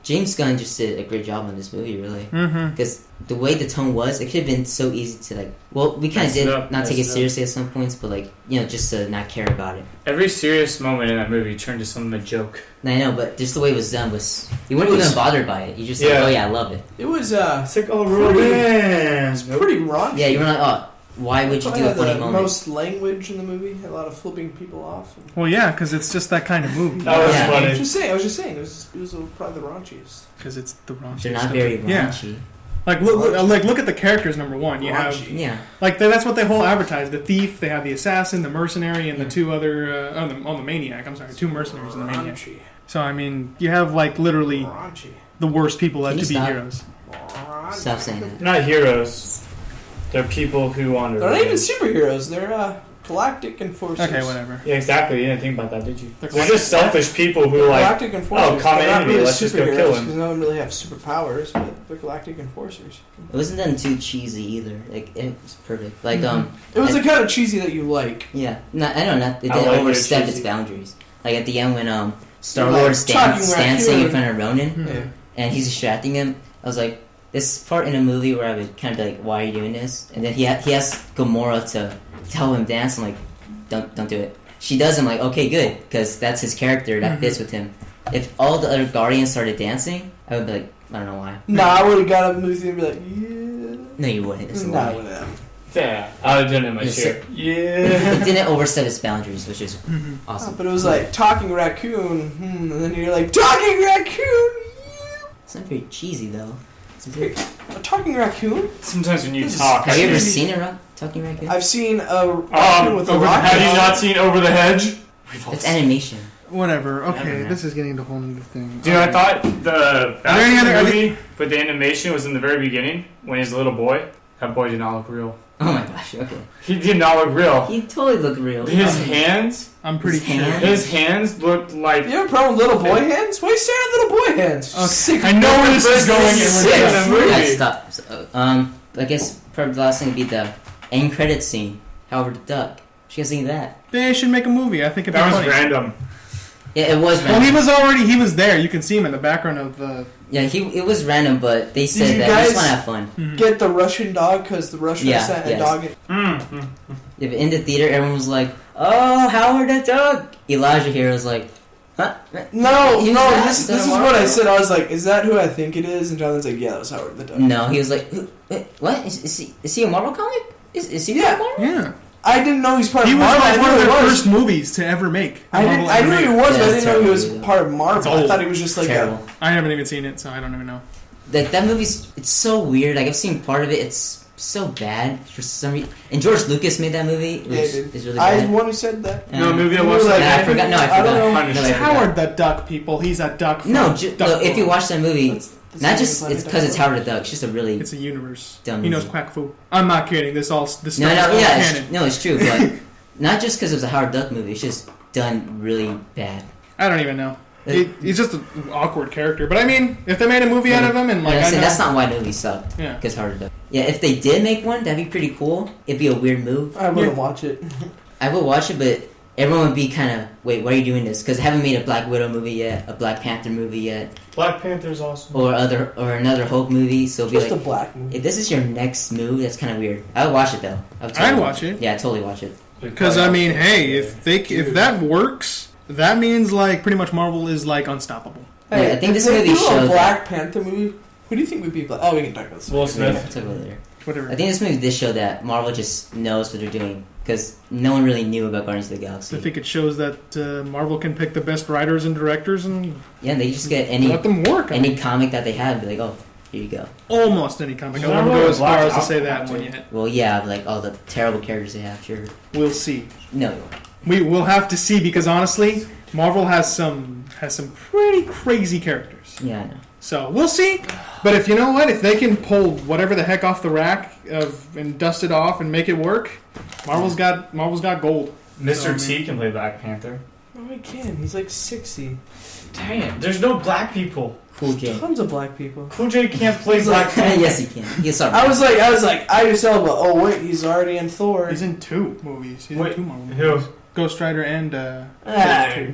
Speaker 1: James Gunn just did a great job on this movie, really.
Speaker 3: Mm-hmm.
Speaker 1: Because the way the tone was, it could have been so easy to like. Well, we kind of
Speaker 4: Mess it
Speaker 1: did
Speaker 4: up,
Speaker 1: not
Speaker 4: mess
Speaker 1: take it
Speaker 4: it up.
Speaker 1: seriously at some points, but like just to not care about it.
Speaker 4: Every serious moment in that movie turned to something a joke.
Speaker 1: And I know, but just the way it was done was you weren't
Speaker 2: It was-
Speaker 1: even bothered by it. You just
Speaker 4: Yeah.
Speaker 1: like, oh yeah, I love it.
Speaker 2: It was
Speaker 4: It's like, oh,
Speaker 2: It's
Speaker 4: romance.
Speaker 2: pretty raunchy.
Speaker 1: Yeah, you were like, oh, why would you
Speaker 2: Probably
Speaker 1: do a
Speaker 2: had
Speaker 1: funny
Speaker 2: the
Speaker 1: moment?
Speaker 2: most language in the movie. A lot of flipping people off.
Speaker 3: Well, yeah, because it's just that kind of movie.
Speaker 4: That was
Speaker 1: Yeah.
Speaker 2: I
Speaker 4: funny.
Speaker 2: was just saying. It was probably the raunchiest.
Speaker 3: Because it's the wrong.
Speaker 1: They're not very
Speaker 3: Yeah.
Speaker 1: raunchy.
Speaker 3: Like look at the characters. Number one, you have
Speaker 2: Raunchy.
Speaker 1: Yeah.
Speaker 3: like that's what they whole advertise. The thief, they have the assassin, the mercenary, and the two other the maniac. I'm sorry, two mercenaries and the maniac.
Speaker 2: Raunchy.
Speaker 3: So I mean, you have like literally
Speaker 2: Raunchy.
Speaker 3: the worst people
Speaker 1: Can
Speaker 3: to
Speaker 1: you
Speaker 3: be
Speaker 1: stop?
Speaker 3: heroes.
Speaker 2: Raunchy.
Speaker 1: Stop saying that.
Speaker 4: They're not heroes. They're people who want to.
Speaker 2: They're not even superheroes. They're galactic enforcers.
Speaker 3: Okay, whatever.
Speaker 4: Yeah, exactly. You didn't think about that, did you?
Speaker 3: They're
Speaker 4: They're just selfish people who like.
Speaker 2: Galactic enforcers.
Speaker 4: common
Speaker 2: They're not
Speaker 4: enemy,
Speaker 2: really
Speaker 4: let's just go
Speaker 2: superheroes
Speaker 4: kill him.
Speaker 2: because none of them really have superpowers, but they're galactic enforcers.
Speaker 1: It wasn't done too cheesy either. Like it was perfect. Like
Speaker 3: Mhm.
Speaker 2: It was the kind of cheesy that you like.
Speaker 1: yeah. Not I don't know. It
Speaker 4: I
Speaker 1: didn't
Speaker 4: like it
Speaker 1: overstep its
Speaker 4: cheesy.
Speaker 1: boundaries. Like at the end when Star
Speaker 2: Like,
Speaker 1: Wars
Speaker 2: talking
Speaker 1: dancing in
Speaker 2: raccoon.
Speaker 1: front of Ronan.
Speaker 3: Mhm.
Speaker 2: Yeah.
Speaker 1: And he's distracting him. I was like, this part in a movie where I would kind of be like, why are you doing this? And then he asks Gamora to tell him dance. I'm like, don't do it. She does. I'm like, okay, good, because that's his character. That fits with him. If all the other Guardians started dancing, I would be like, I don't know why.
Speaker 2: Nah, I would have got up in the movie and be like, yeah.
Speaker 1: No, you wouldn't. It's a
Speaker 2: Nah, I
Speaker 1: lie.
Speaker 2: wouldn't have.
Speaker 4: Yeah, I would have done it in my
Speaker 1: Yeah,
Speaker 4: chair.
Speaker 1: It
Speaker 4: Yeah.
Speaker 1: didn't overstep its boundaries, which is
Speaker 3: Mhm.
Speaker 1: awesome.
Speaker 2: But it was like talking raccoon, and then you're like talking raccoon.
Speaker 1: It's not very cheesy though.
Speaker 2: Yeah. A talking raccoon?
Speaker 4: Sometimes when you
Speaker 2: This is-
Speaker 4: talk,
Speaker 1: Have you ever
Speaker 2: Cheesy.
Speaker 1: seen a talking raccoon?
Speaker 2: I've seen a raccoon with a
Speaker 3: over the
Speaker 2: rocket.
Speaker 4: have you
Speaker 2: on
Speaker 4: not
Speaker 2: it.
Speaker 4: seen Over the Hedge?
Speaker 1: It's animation.
Speaker 3: Whatever.
Speaker 1: I don't
Speaker 3: Okay,
Speaker 1: know.
Speaker 3: this is getting into a whole new thing.
Speaker 4: Dude, I thought the
Speaker 3: there any
Speaker 4: Batman
Speaker 3: other-
Speaker 4: movie, but the animation was in the very beginning when he's a little boy. That boy did not look real.
Speaker 1: Oh my gosh. Okay.
Speaker 4: He did not look real.
Speaker 1: He totally looked real.
Speaker 4: His hands,
Speaker 3: I'm pretty
Speaker 1: His
Speaker 3: sure.
Speaker 1: hand?
Speaker 4: his hands looked like.
Speaker 2: You have a problem with little boy hands? Why are you staring at little boy hands?
Speaker 3: Okay.
Speaker 2: Sick.
Speaker 4: I know where this is going, and we're
Speaker 1: Sick.
Speaker 4: doing a movie.
Speaker 1: Yeah, stop. So, I guess probably the last thing would be the end credit scene. Howard the Duck. What you guys think of that?
Speaker 3: They should make a movie. I think it'd be
Speaker 4: That was
Speaker 3: funny.
Speaker 4: random.
Speaker 1: Yeah, it was
Speaker 3: Well,
Speaker 1: random.
Speaker 3: he was there. You can see him in the background of the.
Speaker 1: Yeah, it was random, but they
Speaker 2: you
Speaker 1: said that we just
Speaker 2: guys-
Speaker 1: want to have fun.
Speaker 3: Mhm.
Speaker 2: Get the Russian dog because the Russian
Speaker 1: Yeah,
Speaker 2: sent a
Speaker 1: yes.
Speaker 2: dog.
Speaker 1: Yeah, but in the theater, everyone was like, "Oh, Howard the Duck." Elijah here was like, "Huh?"
Speaker 2: No,
Speaker 1: He's
Speaker 2: no.
Speaker 1: not
Speaker 2: This is
Speaker 1: Marvel.
Speaker 2: what I said. I was like, "Is that who I think it is?" And Jonathan's like, "Yeah, that was Howard the Duck."
Speaker 1: No, he was like, "What? Is he a Marvel comic? Is he
Speaker 2: Yeah.
Speaker 1: a Marvel?"
Speaker 3: Yeah.
Speaker 2: I didn't know he's part
Speaker 3: He
Speaker 2: of
Speaker 3: was
Speaker 2: Marvel.
Speaker 3: like
Speaker 2: I
Speaker 3: one
Speaker 2: knew
Speaker 3: of
Speaker 2: he
Speaker 3: their
Speaker 2: was.
Speaker 3: first movies to ever make.
Speaker 2: I
Speaker 3: Marvel
Speaker 2: knew
Speaker 3: ever
Speaker 2: he
Speaker 3: made.
Speaker 2: was,
Speaker 1: Yeah,
Speaker 2: but I
Speaker 1: it's
Speaker 2: didn't know he was
Speaker 1: terrible.
Speaker 2: part of Marvel.
Speaker 3: It's
Speaker 2: I
Speaker 3: old.
Speaker 2: thought he was just like
Speaker 1: Terrible.
Speaker 3: I haven't even seen it, so I don't even know.
Speaker 1: That movie's it's so weird. Like I've seen part of it. It's so bad for some reason. And George Lucas made that movie.
Speaker 2: Yeah,
Speaker 1: Which
Speaker 2: dude.
Speaker 1: is really
Speaker 2: I was
Speaker 1: bad.
Speaker 2: the one who said that.
Speaker 4: No, movie I
Speaker 2: You
Speaker 4: watched
Speaker 2: were
Speaker 4: that
Speaker 2: like,
Speaker 1: I
Speaker 4: night.
Speaker 1: forgot. No, I
Speaker 2: I
Speaker 1: forgot.
Speaker 2: don't know.
Speaker 1: No, I
Speaker 3: It's
Speaker 1: forgot.
Speaker 3: Howard the Duck, people. He's a duck. From
Speaker 1: No,
Speaker 3: Duck
Speaker 1: if you
Speaker 3: World.
Speaker 1: watch that movie,
Speaker 2: That's
Speaker 1: not
Speaker 2: the
Speaker 1: just
Speaker 2: same
Speaker 1: it's
Speaker 2: planet
Speaker 1: because it's
Speaker 2: Howard.
Speaker 1: Howard the Duck. It's just a really
Speaker 3: It's a universe.
Speaker 1: Dumb
Speaker 3: He knows
Speaker 1: movie.
Speaker 3: quack fu. I'm not kidding. This
Speaker 1: no,
Speaker 3: stuff
Speaker 1: no,
Speaker 3: is all
Speaker 1: yeah,
Speaker 3: canon.
Speaker 1: no, it's true, but not just because it was a Howard Duck movie. It's just done really bad.
Speaker 3: I don't even know.
Speaker 1: Like,
Speaker 3: He's just an awkward character. But I mean, if they made a movie out of him and
Speaker 1: like
Speaker 3: like,
Speaker 1: I
Speaker 3: I
Speaker 1: said,
Speaker 3: know,
Speaker 1: that's not why the movie sucked.
Speaker 3: yeah.
Speaker 1: Because Howard Duck. Yeah, if they did make one, that'd be pretty cool. It'd be a weird move.
Speaker 2: I wouldn't watch it.
Speaker 1: I would watch it, but everyone would be kind of, wait, why are you doing this? Because I haven't made a Black Widow movie yet, a Black Panther movie yet,
Speaker 4: Black Panther's awesome.
Speaker 1: or another Hulk movie. So it'd be
Speaker 2: Just a
Speaker 1: like,
Speaker 2: black movie.
Speaker 1: if this is your next move, that's kind of weird. I would watch it though.
Speaker 3: I'd watch it.
Speaker 1: Yeah, I'd totally watch it.
Speaker 3: Because I mean, hey, if that works, that means like pretty much Marvel is like unstoppable.
Speaker 1: Yeah, I think
Speaker 2: if
Speaker 1: this
Speaker 2: they
Speaker 1: movie
Speaker 2: do
Speaker 1: shows
Speaker 2: a Black Panther movie. Who do you think would be Black? Oh, we can talk about this.
Speaker 4: Will
Speaker 1: We'll
Speaker 4: Smith.
Speaker 1: talk about it later.
Speaker 3: Whatever.
Speaker 1: I think this movie did show that Marvel just knows what they're doing because no one really knew about Guardians of the
Speaker 3: I
Speaker 1: Galaxy.
Speaker 3: think it shows that Marvel can pick the best writers and directors and
Speaker 1: Yeah, and they just get any
Speaker 3: let them work. I mean,
Speaker 1: comic that they have and be like, oh, here you go.
Speaker 3: almost any comic. I
Speaker 4: Is there
Speaker 3: wouldn't
Speaker 4: really
Speaker 3: go
Speaker 4: a
Speaker 3: as far
Speaker 4: Black
Speaker 3: as to say that
Speaker 4: Panther?
Speaker 3: one yet.
Speaker 1: Well, yeah, like all the terrible characters they have, sure.
Speaker 3: We'll see.
Speaker 1: No,
Speaker 3: We will have to see because honestly, Marvel has some pretty crazy characters.
Speaker 1: yeah, I know.
Speaker 3: So we'll see. But if you know what, if they can pull whatever the heck off the rack and dust it off and make it work, Marvel's got gold.
Speaker 4: Mr.
Speaker 3: So,
Speaker 4: T can play Black Panther.
Speaker 2: Oh, he can. He's like 60.
Speaker 4: Dang it, there's no black people.
Speaker 1: Cool J.
Speaker 2: Tons of black people.
Speaker 4: Cool J can't play Black Panther.
Speaker 1: Yes, he can. He's sorry.
Speaker 2: I was like, Idris Elba. Oh wait, he's already in Thor.
Speaker 3: He's in 2 movies. He's
Speaker 4: Wait,
Speaker 3: in 2 Marvel
Speaker 4: who?
Speaker 3: movies. Ghost Rider and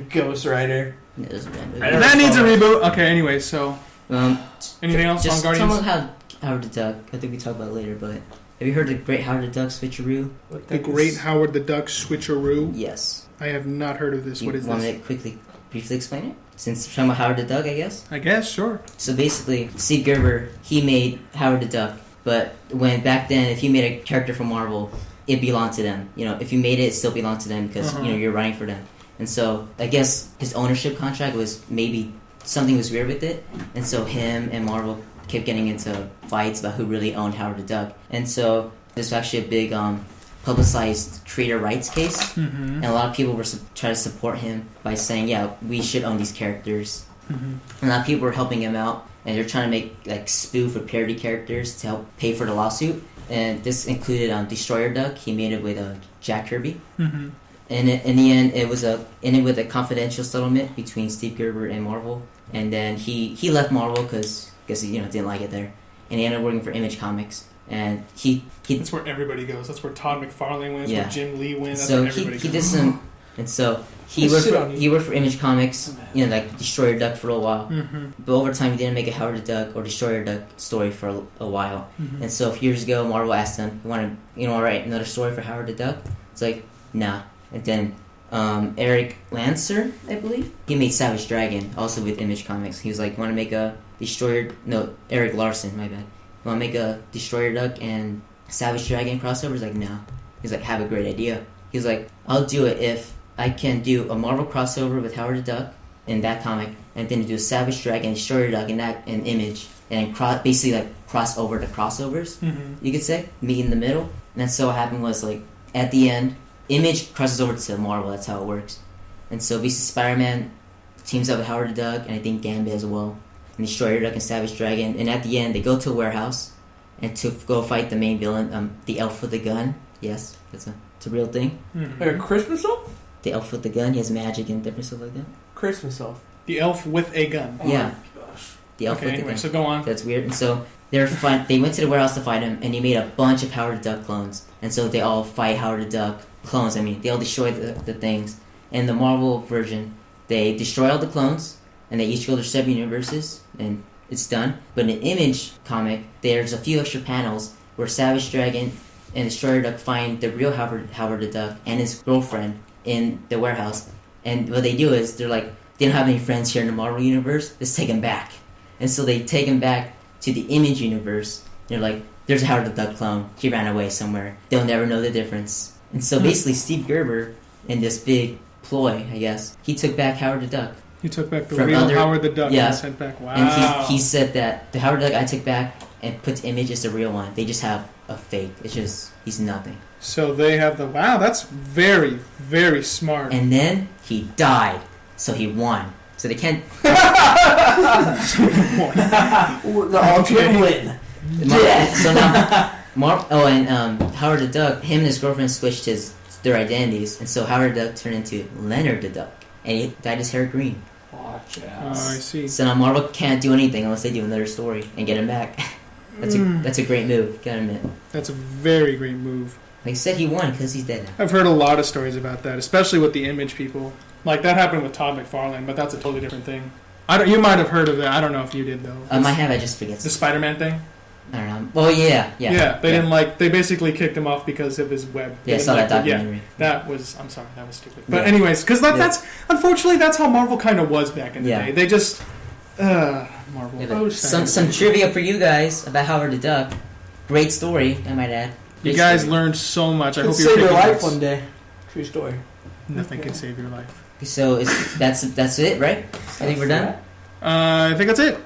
Speaker 2: Ghost Rider.
Speaker 1: It doesn't matter.
Speaker 4: I never
Speaker 3: That needs a
Speaker 4: saw it.
Speaker 3: reboot. Okay, anyway, so
Speaker 1: Um,
Speaker 3: anything else on
Speaker 1: just
Speaker 3: Guardians?
Speaker 1: talking about Howard the Duck. I think we talk about it later, but have you heard the Great Howard the Duck switcheroo?
Speaker 2: What
Speaker 3: The
Speaker 2: heck
Speaker 3: Great
Speaker 2: is-
Speaker 3: Howard the Duck switcheroo.
Speaker 1: Yes.
Speaker 3: I have not heard of this.
Speaker 1: You
Speaker 3: What is
Speaker 1: want
Speaker 3: this?
Speaker 1: me to briefly explain it? Since we're talking about Howard the Duck, I guess.
Speaker 3: I guess, sure.
Speaker 1: So basically, Steve Gerber, he made Howard the Duck, but when back then, if you made a character from Marvel, it belonged to them. You know, if you made it, it still belonged to them because
Speaker 3: Uh-huh.
Speaker 1: you know you're writing for them. And so I guess his ownership contract was maybe something was weird with it, and so him and Marvel kept getting into fights about who really owned Howard the Duck. And so this was actually a big publicized creator rights case.
Speaker 3: Mm-hmm.
Speaker 1: And a lot of people were trying to support him by saying, "Yeah, we should own these characters."
Speaker 3: Mm-hmm.
Speaker 1: And a lot of people were helping him out, and they're trying to make like spoof or parody characters to help pay for the lawsuit. And this included Destroyer Duck. He made it with Jack Kirby.
Speaker 3: Mm-hmm.
Speaker 1: And in the end, it was ended with a confidential settlement between Steve Gerber and Marvel. And then he left Marvel because he didn't like it there, and he ended up working for Image Comics. And he
Speaker 3: That's where everybody goes. That's where Todd McFarlane went. That's
Speaker 1: Yeah.
Speaker 3: where Jim Lee went. That's
Speaker 1: so
Speaker 3: where
Speaker 1: he
Speaker 3: everybody
Speaker 1: he
Speaker 3: goes.
Speaker 1: did some, and so he
Speaker 2: Just
Speaker 1: worked
Speaker 2: sit
Speaker 1: for
Speaker 2: on you.
Speaker 1: he worked for Image Comics, like Destroyer Duck for a while.
Speaker 3: Mm-hmm.
Speaker 1: But over time, he didn't make a Howard the Duck or Destroyer Duck story for a while.
Speaker 3: Mm-hmm.
Speaker 1: And so a few years ago, Marvel asked him, "You want to write another story for Howard the Duck?" It's like, nah. And then Eric Lancer, I believe, he made Savage Dragon, also with Image Comics. He was like, "Want to make a Destroyer?" No, Eric Larson, my bad. "Want to make a Destroyer Duck and Savage Dragon crossover?" He's like, "No." He's like, "Have a great idea." He's like, "I'll do it if I can do a Marvel crossover with Howard the Duck in that comic, and then do a Savage Dragon, Destroyer Duck in Image, and basically like cross over the crossovers,
Speaker 3: Mm-hmm.
Speaker 1: you could say, meet in the middle." And so what happened was like at the end, Image crosses over to Marvel. That's how it works. And so basically Spider-Man teams up with Howard the Duck, and I think Gambit as well, and Destroyer Duck and Savage Dragon. And at the end, they go to a warehouse and to go fight the main villain, the Elf with the Gun. Yes, it's a real thing.
Speaker 3: Mm-hmm.
Speaker 2: Like a Christmas elf?
Speaker 1: The Elf with the Gun. He has magic and different stuff like that.
Speaker 2: Christmas elf.
Speaker 3: The elf with a gun.
Speaker 1: Yeah.
Speaker 2: Oh my gosh.
Speaker 1: The Elf
Speaker 3: Okay,
Speaker 1: with the
Speaker 3: anyway,
Speaker 1: Gun.
Speaker 3: so go on.
Speaker 1: That's weird. And so they went to the warehouse to fight him, and he made a bunch of Howard the Duck clones. And so they all fight Howard the Duck clones. I mean, they all destroy the things. In the Marvel version, they destroy all the clones, and they each go to separate universes, and it's done. But in the Image comic, there's a few extra panels where Savage Dragon and Destroyer Duck find the real Howard the Duck and his girlfriend in the warehouse. And what they do is they're like, they don't have any friends here in the Marvel universe. Let's take him back. And so they take him back to the Image universe. They're like, there's a Howard the Duck clone. He ran away somewhere. They'll never know the difference. And so basically, Steve Gerber, in this big ploy, I guess, he took back Howard the Duck.
Speaker 3: You took back the
Speaker 1: From
Speaker 3: real
Speaker 1: other-
Speaker 3: Howard the Duck
Speaker 1: yeah.
Speaker 3: and sent back. Wow.
Speaker 1: And he said that the Howard the Duck I took back and put to Image is the real one. They just have a fake. It's just, he's nothing.
Speaker 3: So they have the wow. That's very, very smart.
Speaker 1: And then he died. So he won. So they can't.
Speaker 2: The ultimate win.
Speaker 1: So now, Howard the Duck, him and his girlfriend switched their identities, and so Howard the Duck turned into Leonard the Duck, and he dyed his hair green.
Speaker 4: Watch
Speaker 3: Oh, I
Speaker 4: out.
Speaker 3: see.
Speaker 1: So now Marvel can't do anything unless they do another story and get him back. That's a great move, gotta admit.
Speaker 3: That's a very great move.
Speaker 1: Like I said, he won because he's dead now.
Speaker 3: I've heard a lot of stories about that, especially with the Image people. Like that happened with Todd McFarlane, but that's a totally different thing. You might have heard of that. I don't know if you did though.
Speaker 1: I just forget.
Speaker 3: The Spider-Man thing.
Speaker 1: I don't know. Oh yeah.
Speaker 3: They didn't like. They basically kicked him off because of his web. They
Speaker 1: Yeah, I
Speaker 3: didn't
Speaker 1: saw that
Speaker 3: like the-
Speaker 1: documentary.
Speaker 3: That was. I'm sorry. That was stupid. But
Speaker 1: Yeah.
Speaker 3: anyways, because that's unfortunately that's how Marvel kind of was back in the
Speaker 1: Yeah.
Speaker 3: day. They just Marvel.
Speaker 1: Yeah, but
Speaker 3: Oh,
Speaker 1: some trivia for you guys about Howard the Duck. Great story, I might add.
Speaker 3: You
Speaker 1: Great
Speaker 3: guys
Speaker 1: story.
Speaker 3: learned so much. I
Speaker 2: Could
Speaker 3: hope you're
Speaker 2: save your
Speaker 3: taking
Speaker 2: life
Speaker 3: notes.
Speaker 2: one day. True story.
Speaker 3: Nothing can save your life.
Speaker 1: So that's it, right? I think we're done.
Speaker 3: I think that's it.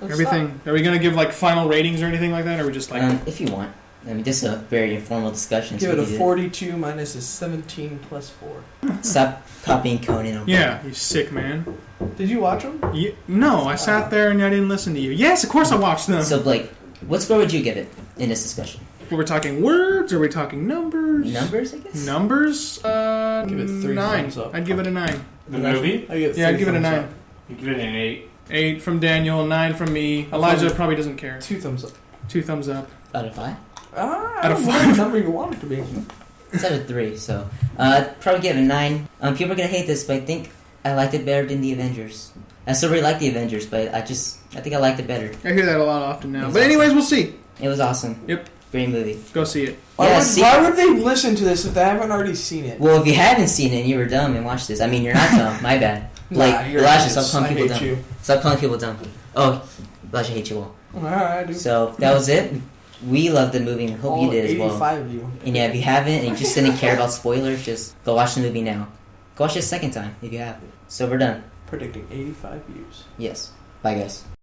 Speaker 2: Let's
Speaker 3: Everything. Are we gonna give like final ratings or anything like that, or are we just like?
Speaker 1: If you want. I mean, this is a very informal discussion.
Speaker 2: Give
Speaker 1: so
Speaker 2: it
Speaker 1: we
Speaker 2: a
Speaker 1: can do
Speaker 2: 42 minus a 17 plus 4.
Speaker 1: Stop copying Conan.
Speaker 3: Yeah, you sick man.
Speaker 2: Did you watch them?
Speaker 3: No, I sat there and I didn't listen to you. Yes, of course I watched them.
Speaker 1: So Blake, what score would you give it in this discussion?
Speaker 3: We're talking words, or are we talking numbers?
Speaker 1: Numbers, I guess.
Speaker 3: Numbers?
Speaker 2: Give it 3
Speaker 3: 9.
Speaker 2: thumbs up.
Speaker 3: I'd give it a 9.
Speaker 4: The movie?
Speaker 2: I give
Speaker 3: Yeah, I'd
Speaker 2: 3
Speaker 3: give it a
Speaker 2: thumbs
Speaker 3: 9.
Speaker 2: up.
Speaker 4: You give it an 8.
Speaker 3: 8 from Daniel, 9 from me. Elijah probably doesn't care.
Speaker 2: 2 thumbs up.
Speaker 3: 2 thumbs up.
Speaker 1: Out of 5.
Speaker 3: Out of
Speaker 2: What
Speaker 3: 5.
Speaker 2: number you want it to be?
Speaker 1: It's out of 3. So probably give it a 9. People are gonna hate this, but I think I liked it better than the Avengers. I still really like the Avengers, but I think I liked it better.
Speaker 3: I hear that a lot often now.
Speaker 1: It's
Speaker 3: But anyways, we'll see.
Speaker 1: It was awesome.
Speaker 3: Yep.
Speaker 1: Great movie.
Speaker 3: Go see it.
Speaker 2: Why would they listen to this if they haven't already seen it?
Speaker 1: Well, if you haven't seen it and you were dumb and watched this, I mean, you're not dumb. My bad. Like,
Speaker 2: Nah, you're
Speaker 1: Elijah,
Speaker 2: idiots.
Speaker 1: stop calling
Speaker 2: I
Speaker 1: people
Speaker 2: hate
Speaker 1: dumb.
Speaker 2: you.
Speaker 1: Stop calling people dumb. Oh, Elijah hates you all.
Speaker 2: Alright, dude.
Speaker 1: So, that was it. We loved the movie and hope
Speaker 2: All
Speaker 1: you did as well.
Speaker 2: 85 of you.
Speaker 1: And yeah, if you haven't and you just didn't care about spoilers, just go watch the movie now. Go watch it a second time if you have. So, we're done.
Speaker 2: Predicting 85 views.
Speaker 1: Yes. Bye, guys.